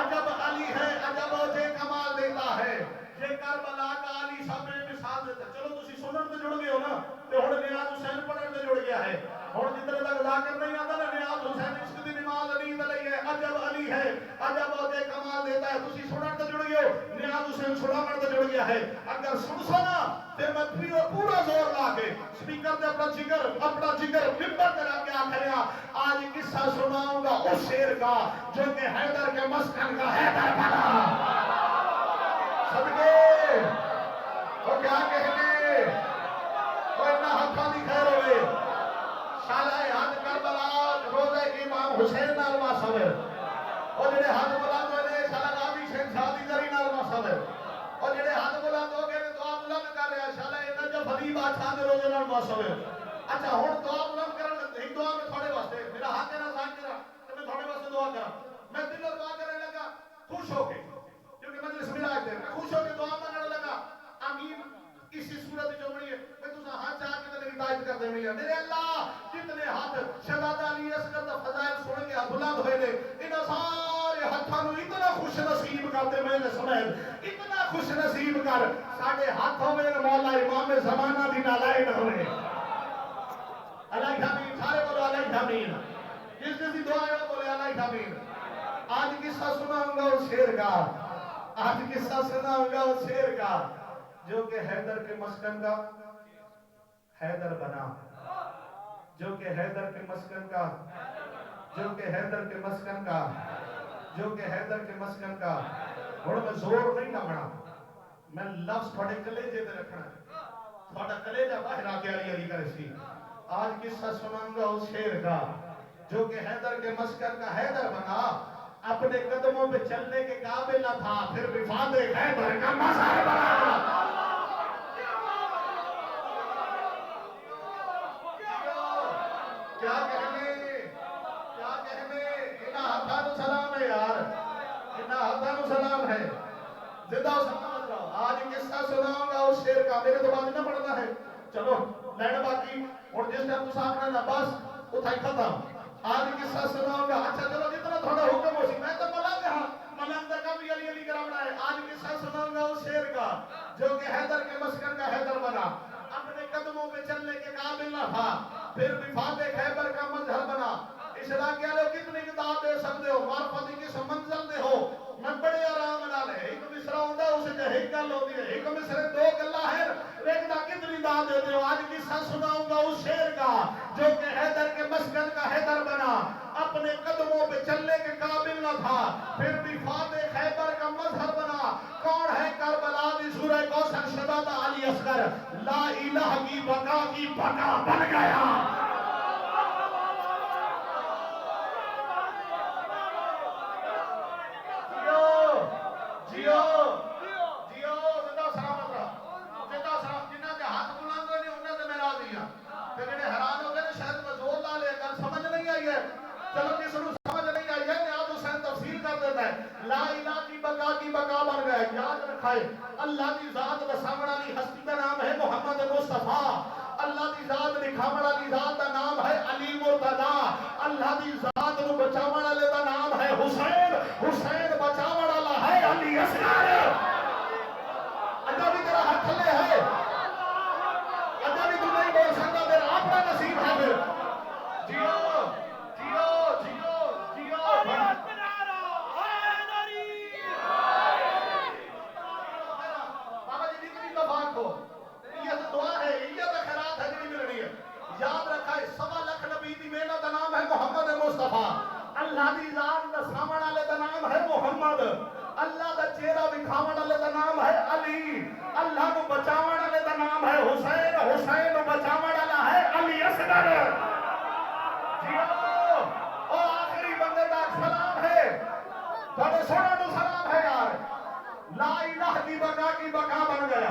عجب علی ہے عجب وجہ کمال دیتا ہے. یہ کربلا کا علی سب مثال دیتا ہے. چلو تسی سنن تے جڑ گئے ہو نا تو ہن نیاز حسین پڑھن تے جڑ گیا ہے. ہن جتنے تک ذاکر نہیں آتا نا نیاز حسین عشق دی نماز علی علیہ ہے. عجب علی ہے عجب وجہ کمال دیتا ہے. تسی سنن تے جڑ گئے ہو. نیاز حسین سنن تے جڑ گیا ہے. اگر سن سنا تے میں پورا زور لا کے سپیکر تے اپنا جگر ممبر تے رکھ کے آکھیا آج قصہ سناؤں گا اس شیر کا جو کہ حیدر کے مسکن کا حیدر بنا. صدقے وہ کیا کہنے کوئی نہ ہتھاں دی خیر ہوئے. شالہ حد کربلا روزہ امام حسین نال واسوے اور جڑے حد بلند ہوئے شالہ غازی شہنشاہ دی ذری نال واسوے اور جڑے حد بلند ہو گئے تو آپ بلند کر رہے شالہ نجف علی بادشاہ دے روزے نال واسوے. اچھا ہوں دعا بلند کرنے لگتے ایک دعا میں تھوڑے واسطے میرا حق ہے نا ذاکرہ کہ میں تھوڑے واسطے دعا کرا میں دل اور دعا کرنے لگا خوش ہو کے کیونکہ مجلس ملا ہے میں خوش ہو کے دعا مانگنے لگا آمین اسی صورت جو بڑی ہے میں تجھے ہاتھ چاہ کے تیری ہدایت کر دے ملیا میرے اللہ کتنے ہاتھ شہزادہ علی اصغر دا فضائل سن کے بلند ہوئے نے ان سارے ہاتھوں نو اتنا خوش نصیب کر دے میں نے سمجھ اتنا خوش نصیب کر ساڈے ہاتھ ہوئے مولا امام زمانہ دی نالائن ہوئے علیہ امین سارے بولو علیہ امین جس جس کی دعا ہے بولے علیہ امین آج قصہ سناؤں گا اس شیر کا آج قصہ سناؤں گا اس شیر کا جو کہ حیدر کے مسکن کا حیدر بنا جو کہ حیدر کے مسکن کا جو کہ حیدر کے مسکن کا جو کہ حیدر کے مسکن کا اور میں زور نہیں لگنا میں لفظ تھوڑے کلیجے پہ رکھنا تھوڑا کلیجہ باہر آگے علی علی کرے سی آج قصہ سناؤں گا اس شیر کا جو کہ حیدر کے مسکن کا حیدر بنا اپنے قدموں پہ چلنے کے قابل نہ تھا پھر وفاد حیدر کا مظہر بنا کیا کہنے انہا حدانو سلام ہے یار انہا حدانو سلام ہے زندہ ہو سلام رہا آج قصہ سناؤں گا اس شیر کا میرے تو بات نہ پڑھنا ہے چلو لڑ باقی اور جس ٹائم تو سامنے نہ بس اتھائی ختم آج قصہ سناؤں گا اچھا چلو جتنا تھوڑا حکم ہو سی میں تو ملنگ ہاں ملنگ کا بھی علی علی کرامنا ہے آج قصہ سناؤں گا اس شیر کا جو کہ حیدر کے مسکن کا حیدر بنا اپنے قدموں پہ چلنے کے قابل نہ تھا پھر وفاد خیبر کا مظہر بنا اسرا کیا لو کتنی کتاب دے سکتے ہو معرفتی کس منزل دے ہو میں بڑے آرام نہ لے ایک مصرہ ہوندہ اسے جہے ایک گل ہوتی ہے ایک مصرہ دو گلہ ہے لیکن کتنی داد دیتے ہو آج قصہ سناؤں گا اس شیر کا جو کہ حیدر کے مسکن کا حیدر بنا اپنے قدموں پہ چلنے کے قابل نہ تھا پھر وفاد خیبر کا مظہر بنا کون ہے کربلا دی سورہ کوثر شہزادہ علی اصغر لا الہ کی بقا بن گیا جیو زندہ سلامت رہا زندہ سلام جنہ کے ہاتھ بلند ہوئے نہیں انہیں سے میں راضی ہوں کہ جنہیں حیران ہو گئے نے شاید میں زور لا لے کر سمجھ نہیں آئی ہے چلو کس نے سمجھ نہیں آئی ہے نیاز حسین تفسیر کر دیتا ہے لا الہ کی بقا بن گیا یاد رکھائے اللہ کی ذات بسامن علی ہستی کا نام ہے محمد مصطفیٰ اللہ کی ذات لکھامن علی ذات کا نام ہے علی مرتضی اللہ کی ذات نو بچامن علی کا نام ہے حسین بچامن علی ہے علی اصغر اجا بھی تیرا ہاتھ تھلے ہے اجا بھی تو نہیں بول سکتا تیرا اپنا نصیب ہے پھر جیو بابا جی نکلی دفاق ہو یہ دعا ہے یہ خیرات ہے جنہی ملنی ہے یاد رکھا ہے 1.25 لاکھ نبی دی محنت کا نام ہے محمد مصطفیٰ اللہ دی ذات دا سامن والے دا نام ہے محمد اللہ دا چہرہ دکھاون والے دا نام ہے علی اللہ کو بچاون والے دا نام ہے حسین کو بچاون والا ہے علی اصغر جیو او آخری بندے دا سلام ہے تھوڑے سونا تو سلام ہے یار لا الہ کی بقا بن گیا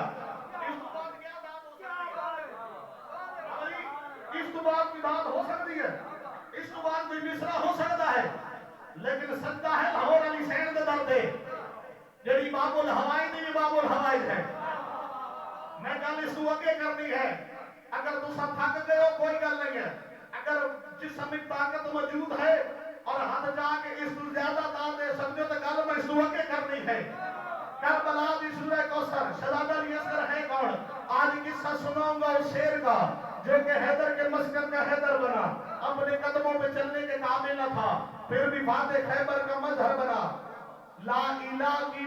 اس تو بعد کی بات ہو سکتی ہے اس تو بعد کوئی مصرہ ہو سکتا ہے لیکن سجدہ ہے لاہور علی سین دے دردے جڑی باب الحوائد بھی باب الحوائد ہے میں گل اس کو اگے کرنی ہے اگر تو سب تھک گئے ہو کوئی گل نہیں ہے اگر جسم میں طاقت موجود ہے اور حد جا کے اس کو زیادہ داد دے سکتے ہو تو گل میں اس کو اگے کرنی ہے کربلا دی سورہ کوثر شہزادہ علی اصغر ہے کون آج قصہ سناؤں گا اس شیر کا جو کہ حیدر کے مسکن کا حیدر بنا اپنے قدموں پہ چلنے کے قابل نہ تھا پھر بھی وفاد خیبر کا مظہر بنا لا الہ کی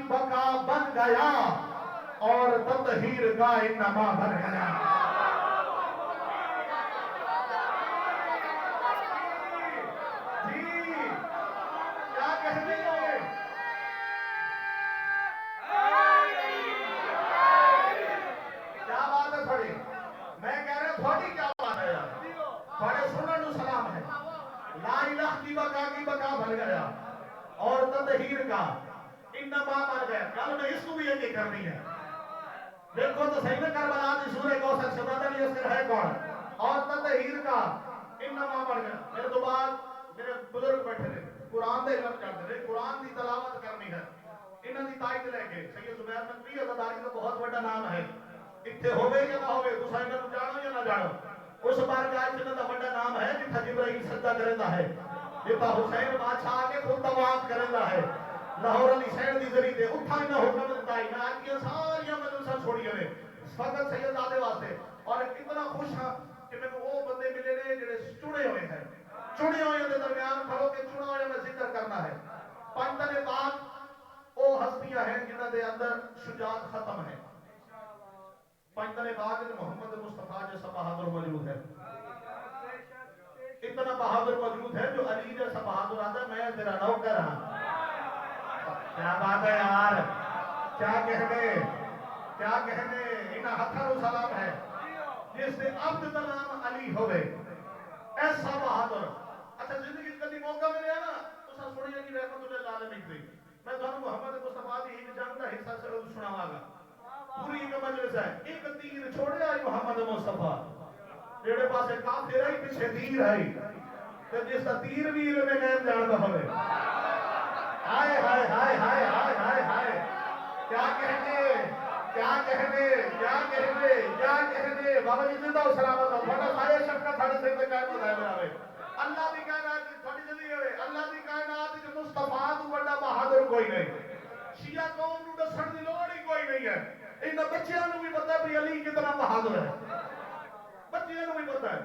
بقا بن گیا اور تطہیر کا انما بن گیا جی کیا کہنے ہیں کیا بات ہے تھوڑی میں کہہ رہا تھوڑی کیا بات ہے یار تھوڑے سنن نو سلام ہے لا الہ کی بقا بن گیا اور تطہیر کا انما بن گیا کل میں اس کو بھی یہ کرنی ہے دیکھو تو صحیح میں کربلا دی سورہ کوثر شہزادہ علی اصغر ہے کون کا انما پڑھ گیا میرے تو بعد میرے بزرگ بیٹھے نے قرآن دے علم کرتے ہیں قرآن دی تلاوت کرنی ہے انہاں دی تائید لے کے سید زبیر نقوی عزاداری کا بہت بڑا نام ہے اتنے ہوئے یا نہ ہوئے تساں انہاں نوں جانو یا نہ جانو اس بار گاہ جنہاں دا بڑا نام ہے جتھا جبرائیل سجدہ کردا ہے جتھا حسین بادشاہ آ کے خود طواف کردا ہے لاہور علی سین دی ذریعے اٹھا انہاں حکم دتا ہے نہ کی ساری مجلساں چھوڑیاں نے فقط سید زادے واسطے اور اتنا خوش ہاں کہ میں وہ بندے ملے نے جڑے چنے ہوئے ہیں چنے ہوئے دے درمیان کھڑو کے چنا ہوئے میں ذکر کرنا ہے پنجتن پاک وہ ہستیاں ہیں جنہاں دے اندر شجاعت ختم ہے پنجتن پاک محمد مصطفیٰ جیسا بہادر موجود ہے اتنا بہادر موجود ہے جو علی جیسا بہادر آتا ہے میں تیرا نوکر ہاں کیا بات ہے یار کیا کہنے انہاں ہتھاں نوں سلام ہے جس نے عبد دا نام علی ہوئے ایسا بہادر اچھا زندگی کدی موقع ملے نا تساں سنیا کہ رحمت اللہ علیہ دی میں تانوں محمد مصطفیٰ دی ایک جنگ دا حصہ ضرور سناواں گا پوری ایک مجلس ہے ایک تیر چھوڑیا محمد مصطفیٰ جڑے پاسے کافر ہے پیچھے تیر ہے تے جس دا تیر بھی علم غیب جاندا ہوے ہائے ہائے ہائے ہائے ہائے ہائے ہائے کیا کہنے بابا جی زندہ و سلامت ہو تھوڑا سارے شفقت تھوڑے سے قائم ہو جائے اللہ دی کائنات تھوڑی جلدی ہوئے اللہ دی کائنات جو مصطفیٰ تو بڑا بہادر کوئی نہیں شیعہ قوم نو دسن دی لوڑ ہی کوئی نہیں ہے ان بچیاں نو بھی پتہ ہے بھی علی کتنا بہادر ہے بچیاں نو بھی پتہ ہے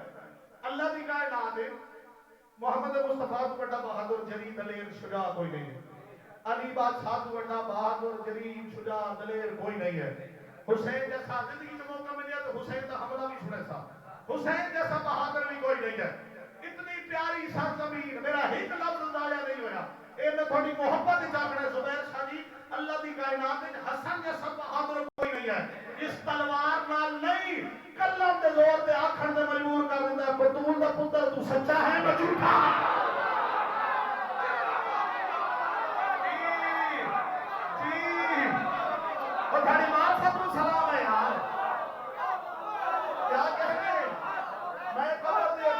اللہ دی کائنات محمد مصطفیٰ تو بڑا بہادر جری دلیر شجاع کوئی نہیں ہے علی بادشاہ تو بڑا بہادر جری شجاع دلیر کوئی نہیں ہے حسین جیسا زندگی میں موقع ملیا تو حسین کا حملہ بھی سنے سا حسین جیسا بہادر بھی کوئی نہیں ہے اتنی پیاری سرزمین میرا ایک لفظ ضائع نہیں ہوا اے میں تھوڑی محبت چاہنا زبیر شاہ جی اللہ دی کائنات حسن جیسا بہادر کوئی نہیں ہے اس تلوار نال نہیں کلم دے زور تے آکھن دے مجبور کر دیندا ہے بطول دا پتر تو سچا ہے میں جھوٹا تھوڑی معرفت نو سلام ہے یار کیا کہنے میں قبر دے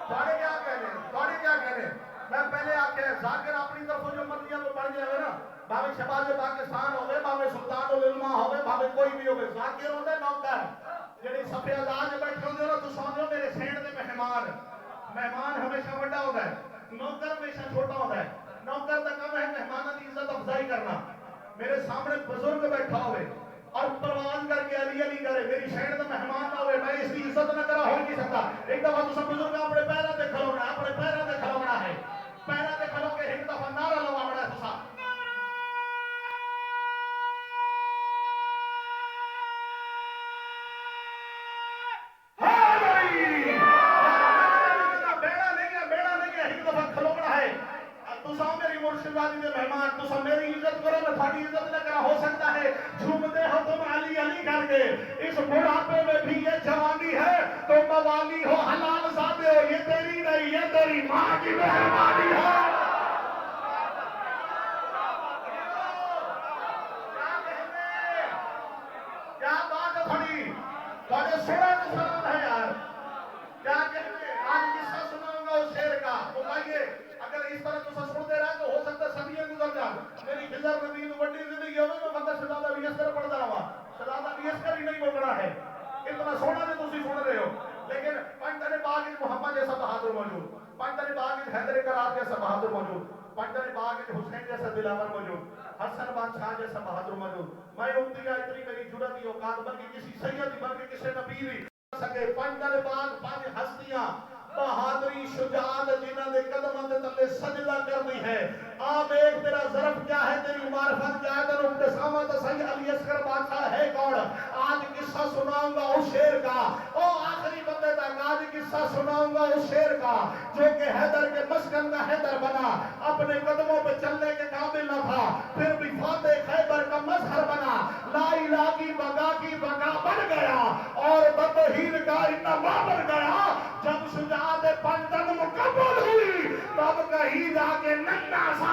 تھوڑے کیا کہنے میں پہلے آکے ذاکر اپنی طرف جو مرضیہ تو پڑھ جائے نا بھاوے شہباز پاکستان ہوئے بھاوے سلطان العلماء ہوئے بھاوے کوئی بھی ہوئے ذاکر ہوتے نوکر جڑی صفحے آزاد بیٹھے ہوتے ہو تو سمجھو میرے سینڈ دے مہمان ہمیشہ بڑا ہوتا ہے نوکر ہمیشہ چھوٹا ہوتا ہے نوکر کا کام ہے مہمانوں کی عزت افزائی کرنا میرے سامنے بزرگ بیٹھا ہوئے اور پرواز کر کے علی علی کرے میری سینڈ دے مہمان نہ ہوئے میں اس کی عزت نہ کرا ہو نہیں سکتا ایک دفعہ تو سب بزرگ اپنے پیروں تے کھلونا ہے پیروں تے کھلو کے ایک دفعہ نعرہ لگاونا ہے تسا مرشدانی دے مہمان تو سب میری عزت کرو میں تھوڑی عزت نہ کرا ہو سکتا ہے جھومتے ہو تم علی علی کر کے اس بڑھاپے میں بھی یہ جوانی ہے تو موالی ہو حلال زادے ہو یہ تیری نہیں یہ تیری ماں کی مہربانی ہے کیا بات ہے تھوڑی تھوڑے سوڑا کے سلام ہے یار کیا کہتے آج قصہ سناؤں گا اس شیر کا بتائیے اگر اس طرح تو سنتے رہا تو ہو سکتا ہے صدیاں گزر جائیں میری خضر نبی تو بڑی زندگی ہوگی میں مگر شہزادہ بیسکر پڑھتا رہا شہزادہ بیسکر ہی نہیں بولنا ہے اتنا سونا نے تسی سن رہے ہو لیکن پنجتن باغ محمد جیسا بہادر موجود پنجتن باغ حیدر کرار جیسا بہادر موجود پنجتن باغ حسین جیسا دلاور موجود حسن بادشاہ جیسا بہادر موجود میں امتیا اتنی میری جرأت اوقات بلکہ کسی سید بلکہ کسی نبی نہیں سکے پنجتن باغ پانچ ہستیاں بہادری شجاعت جنہاں دے قدماں دے تلے سجدہ کرنی ہے آپ ایک تیرا ظرف کیا ہے تیری معرفت کیا ہے تیرا ابتسامت سید علی اصغر بادشاہ ہے کون آج قصہ سناؤں گا اس شیر کا او آخری بندے تک آج قصہ سناؤں گا اس شیر کا جو کہ حیدر کے مسکن کا حیدر بنا اپنے قدموں پہ چلنے کے قابل نہ تھا پھر بھی فاتح خیبر کا مظہر بنا لا الہ کی بقا بن گیا اور بطہیر کا انما بن گیا جب شجاعت پنجتن مکمل ہوئی تب کہیں جا کے ننگا سا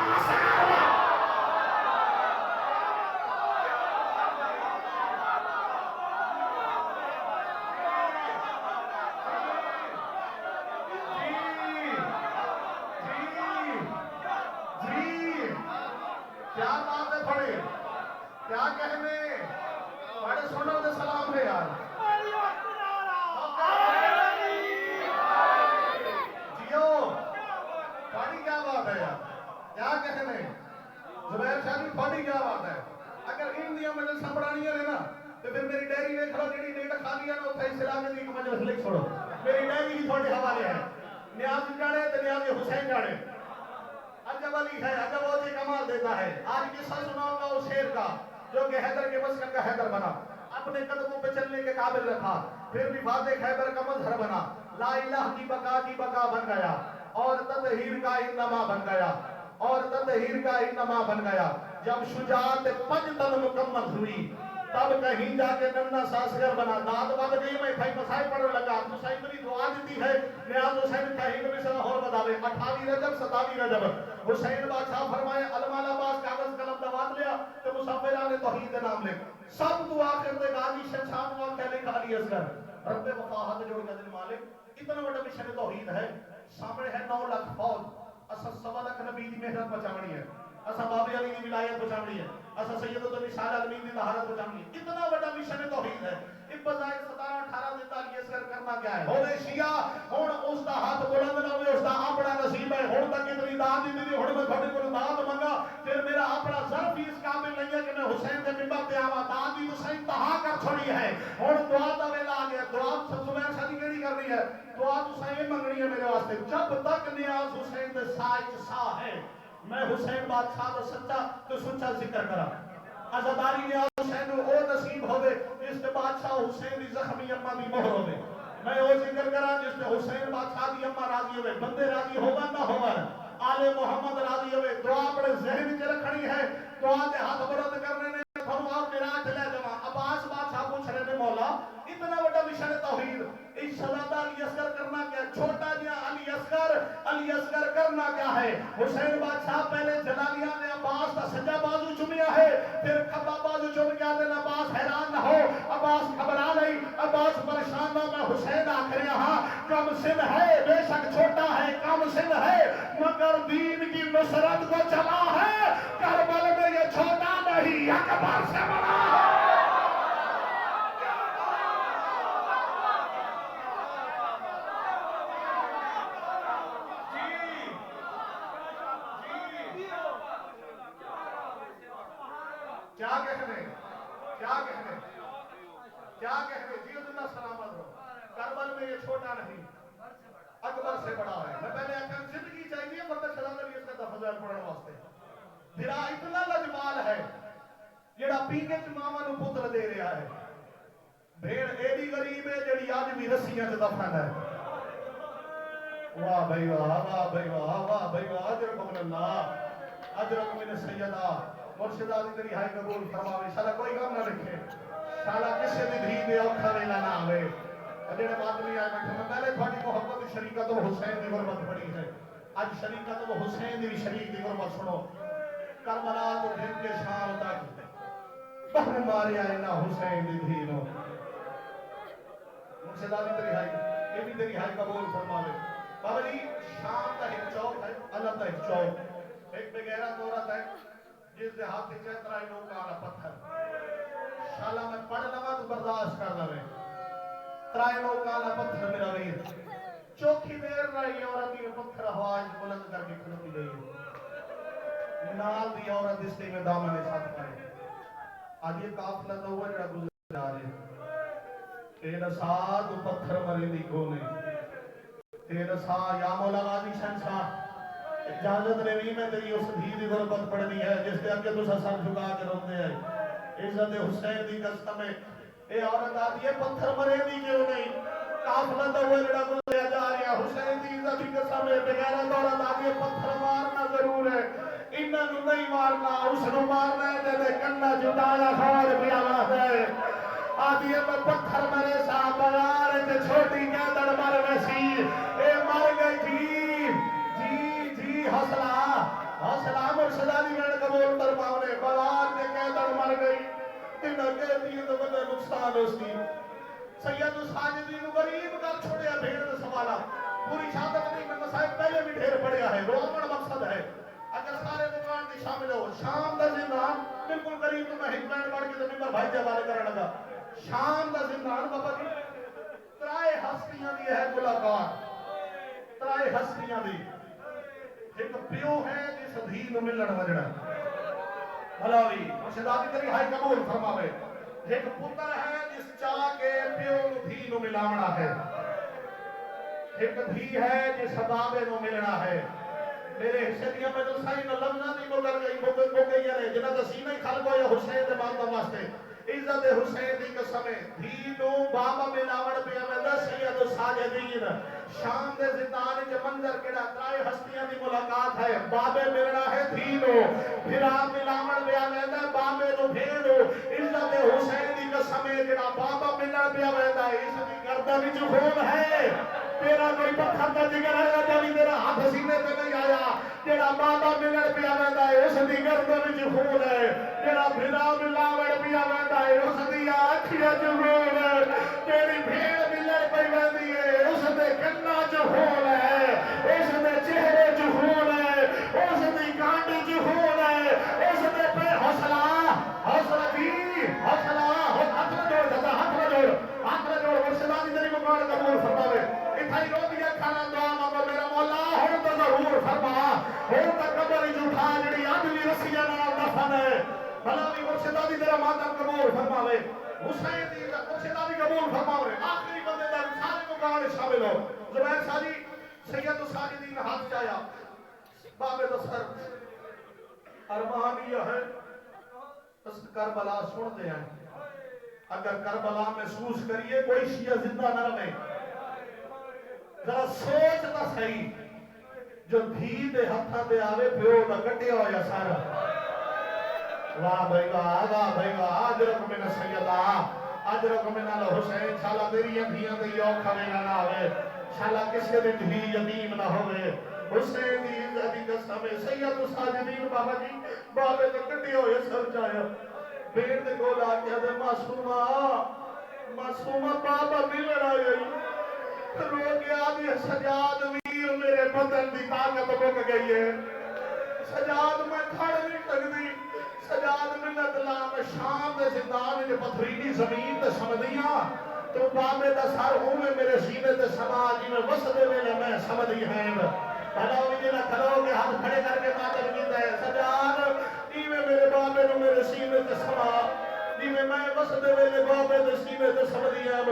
کیا بات ہے پڑھے کیا کہنے بڑے سنو دے سلام ہے یار جیو پڑھی کیا بات ہے یار کیا کہنے زبیر شاہ جی پڑھی کیا بات ہے اگر انڈیا مجلس سنبھڑانی ہے نا تو پھر میری ڈائری میں کھڑو جیڑی ڈیٹ خالی ہے نا اتھے اس علاقے دی ایک مجلس لکھ چھوڑو میری ڈائری بھی تھوڑے حوالے ہے نیاز جانے تے نیاز حسین جانے عجب علی ہے عجب وہ جی کمال دیتا ہے آج قصہ سناؤں گا اس شیر کا جو کہ حیدر کے مسکن کا حیدر بنا اپنے قدموں پہ چلنے کے قابل رکھا پھر بھی فاتح خیبر کا مظہر بنا لا الہ کی بقا بن گیا اور تطہیر کا انما بن گیا اور تطہیر کا انما بن گیا جب شجاعت پنجتن مکمل ہوئی تب کہیں جا کے ننا ساسگر بنا داد بد گئی میں بھائی مسائل پڑھنے لگا حسین بری دعا دیتی ہے نیاز حسین کہیں بھی سوا اور بتاوے 28 رجب 27 رجب حسین بادشاہ فرمائے علمال عباس کاغذ قلم دوات لیا کہ مسافران توحید نام لے سب تو آخر دے غازی شمشاد کو کہلے کھالی اصغر رب وفاحت جوڑ کا دل مالک اتنا بڑا مشن توحید ہے سامنے ہے 9 لاکھ فوج اسا 1.25 لاکھ نبی دی محنت بچاونی ہے اسا بابی علی دی ولایت بچاونی ہے اسا سیدۃ النساء عالمین دی طہارت بچاونی ہے اتنا بڑا مشن توحید ہے ابتدائی 17 18 43 اصغر کرنا کیا ہے ہوے شیعہ ہن اس دا ہاتھ بلند نہ ہوئے اس دا اپنا نصیب ہے ہن تک اتنی داد دی ہن میں تھوڑے کول داد منگا پھر میرا اپنا ظرف اس قابل نہیں ہے کہ میں حسین دے منبر تے آواں داد دی تو انتہا کر چھوڑی ہے ہن دعا دا ویلا آ گیا دعا زبیر شادی کیڑی کرنی ہے دعا تو صحیح منگنی ہے میرے واسطے جب تک نیاز حسین دے سائے سا ہے میں حسین بادشاہ دا سچا تو سچا ذکر کرا عزاداری نیاز حسین او نصیب ہوئے جس تے بادشاہ حسین دی زخمی اممہ دی مہر ہوئے میں او ذکر کرا جس تے حسین بادشاہ دی اممہ راضی ہوئے بندے راضی ہوگا نہ ہوگا آل محمد راضی ہوئے دعا بڑے ذہن میں رکھنی ہے دعا دے ہاتھ برد کرنے نے تھانوں اور میراج لے جاواں عباس بادشاہ پوچھ رہے نے مولا اتنا بڑا مشن توحید اس شہزادہ علی اصغر کرنا کیا چھوٹا جیا علی اصغر کرنا کیا ہے حسین بادشاہ پہلے جلالیہ نے عباس کا سجا بازو چمیا ہے پھر کھبا بازو چم گیا دن عباس حیران نہ ہو عباس گھبرا نہیں عباس پریشان نہ میں حسین آخر یہاں کم سن ہے بے شک چھوٹا ہے کم سن ہے مگر دین کی نصرت کو چلا ہے کربل میں یہ چھوٹا نہیں اکبر سے بڑا ہے کیا کہنے جی اللہ سلامت ہو کربل میں یہ چھوٹا نہیں اکبر سے بڑا ہے میں پہلے اکبر زندگی چاہیے مطلب شہزادہ علی اصغر دا فضائل پڑھنے واسطے پھرا اتنا لجمال ہے جڑا پینے چ ماما نو پتر دے رہا ہے بھیڑ ایڈی غریب ہے جڑی آج بھی رسیاں چ دفن ہے واہ بھائی واہ واہ بھائی واہ واہ بھائی واہ اجرکم من اللہ اجرکم من سیدہ مرشدہ دی تیری ہائی قبول فرماوے شالا کوئی غم نہ رکھے شالا کسے دی دھی دے اوکھا ویلا نہ ہوئے جڑے آدمی آئے بیٹھے میں پہلے تھوڑی محبت شریکت و حسین دی غربت پڑی ہے اج شریکت و حسین دی شریک دی غربت سنو کربلا تو دن کے شام تک بہر مارے آئے نہ حسین دی دھی نو مرشدہ دی تیری ہائی یہ بھی تیری ہائی قبول فرماوے بابا جی شام کا ایک چوک ہے اللہ کا ایک چوک ایک بغیرہ دورت ہے جس دے ہاتھ سے چیترہ لوگ آنا پتھر شالا میں پڑھ لگا تو برداشت کر لگے ترائے لوگ آنا پتھر میرا ویر چوکھی دیر رہی عورت یہ پتھر آواز بلند کر کے کھلتی گئی نال دی عورت اس میں دامن ساتھ پائے آج یہ قافلہ تو ہوا جڑا گزر جا رہے تیرا ساتھ پتھر مرے دی کونے تیرا ساتھ یا مولا غازی شنشاہ اجازت رہی میں تیری اس دھی دی غربت پڑھنی ہے جس کے اگے تسا سر جھکا کے روندے ہیں عزت حسین دی قسم ہے اے عورت آتی ہے پتھر مرے دی کیوں نہیں قافلہ تو وہ جڑا گزریا جا رہا حسین دی عزت دی قسم ہے بغیر عورت آتی ہے پتھر مارنا ضرور ہے انہاں نو نہیں مارنا اس نو مارنا ہے تے کنا جھٹایا خار پیا ہے آتی ہے میں پتھر مرے سا بغار تے چھوٹی گیدڑ مر ویسی اے مر گئی جی حوصلہ مرشدہ دی گھڑ قبول فرماؤنے بغار تے گیدڑ مر گئی انہاں کہتی ہے تو بندہ نقصان اس کی سید ساجدی نو غریب کر چھوڑیا بھیڑ دے سوالا پوری شہادت نہیں میں مسائل پہلے بھی ڈھیر پڑیا ہے رومن مقصد ہے اگر سارے دکان دی شامل ہو شام دا بالکل قریب تو میں ہکمین بڑھ کے زمین پر بھائی جوالے کرنے لگا شام دا زندان بابا جی ترائے ہستیاں دی ہے ملاقات ترائے ہستیاں دی ایک پیو ہے جس دھی نو ملن وجنا بھلاوی مرشداتی تیری ہائی قبول فرماوے ایک پتر ہے جس چاہ کے پیو نو دھی نو ملاونا ہے ایک دھی ہے جس بابے نو ملنا ہے میرے حصے دیا میں تو ساری نہ لفظہ نہیں مگر گئی ہے جنہ دا سینہ ہی خلق ہو یا حسین دے مانتا واسطے عزت حسین دی قسمیں دینوں بابا ملاوڑ پہ امیدہ سید ساجدین شام دے زندان کے منظر کڑا ترائے ہستیاں دی ملاقات ہے بابے ملنا ہے دینوں پھر آپ ملاوڑ پہ امیدہ بابے نو بھیڑو عزت حسین دی قسمیں کڑا بابا ملنا پہ امیدہ اس دی گردہ جو خون ہے تیرا کوئی پتھر دا جگر ہے جبھی تیرا ہاتھ سینے پہ نہیں آیا تیرا بابا ملن پہ آویندا ہے اس دی گردن وچ خون ہے تیرا بھرا ملاوڑ پہ آویندا ہے اس دی اکھیاں وچ خون ہے تیری بھیڑ ملن پہ ویندی ہے اس دے کناں وچ خون ہے اس دے چہرے وچ خون ہے اس دی کانڈ وچ خون ہے اس دے پہ حوصلہ دی حوصلہ ہاتھ نہ جوڑ دتا ہاتھ نہ جوڑ مرشداں دی تیری مقام قبول فرماوے اتھائی رو دیا کھانا دعا مانگو میرا مولا ہوں تو ضرور فرما ہوں تو قبر جو اٹھا جڑی عدلی رسیہ نال دفن ہے بھلا بھی مرشدہ دی تیرا ماتم قبول فرماوے حسین دی مرشدہ دی قبول فرماوے آخری بندے دا سارے مقام شامل ہو زبیر ساجی سید الساجدین ہاتھ چایا بابے دستر ارمان یہ ہے اس کربلا سنتے ہیں اگر کربلا محسوس کریے کوئی شیعہ زندہ نہ رہے ذرا سوچ نہ صحیح جو دھی دے ہتھاں دے آوے پیو دا کٹیا ہویا سارا واہ بھائی واہ اجرک من سیدہ اجرک من الحسین شالا تیری دھیاں دے یو کھوے نہ آوے شالا کس کے دن دھی یتیم نہ ہوئے حسین دی عزت دی قسم سید الساجدین بابا جی بابے دا کٹیا ہویا سر جایا پیر دے کول آ کے حضرت معصومہ بابا ملن آئی رو گیا بھی سجاد ویر میرے بدن دی طاقت مک گئی ہے سجاد میں کھڑ نہیں سکتی سجاد منت لام شام دے زندان جو پتھریلی زمین تے سمدیاں تو بابے دا سر ہوں میں میرے سینے تے سما جی میں وسدے ویلے میں سمدی ہیں بھلا ہوئی جنہ کھلو کے ہاتھ کھڑے کر کے ماتم کیتا ہے سجاد نیوے میرے بابے نو میرے سینے تے سما نیوے میں وسدے ویلے بابے دے سینے تے سمدی ہیں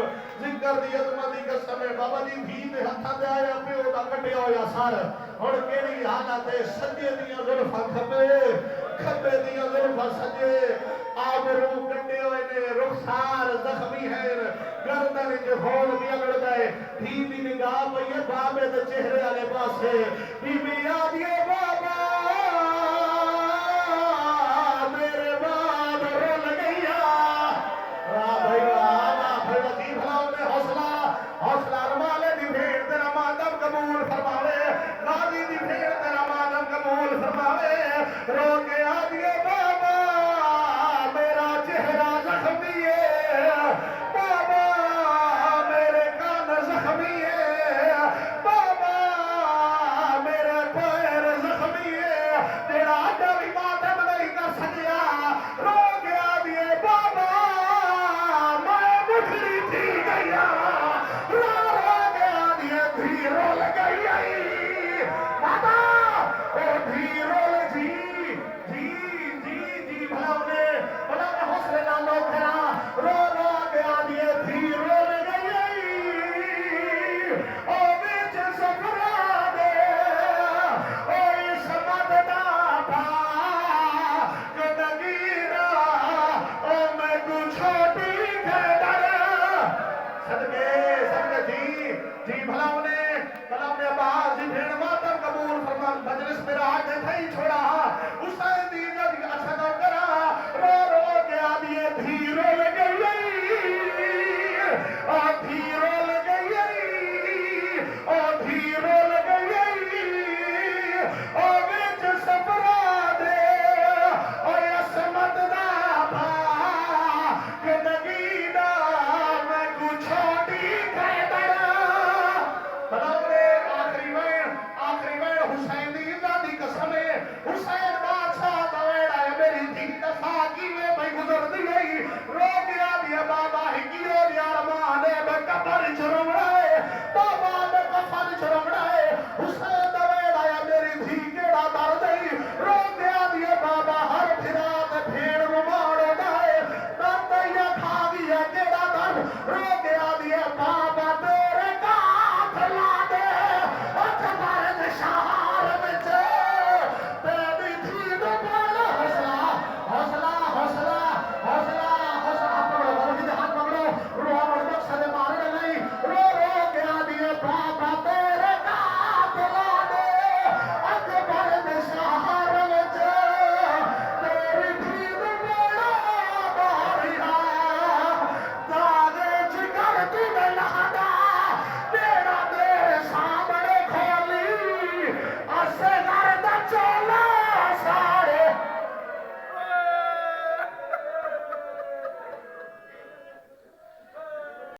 ذکر دی عظمت دی قسم ہے بابا جی بھی دے ہتھاں تے آیا پیو دا کٹیا ہویا سر ہن کیڑی حالت ہے سجے دیاں زلفاں کھبے دیاں زلفاں سجے آبرو کٹے ہوئے نے رخسار زخمی ہے گردن جو خون بھی اگڑ گئے بھی نگاہ پہ یہ بابے دے چہرے والے پاسے بھی آدھیے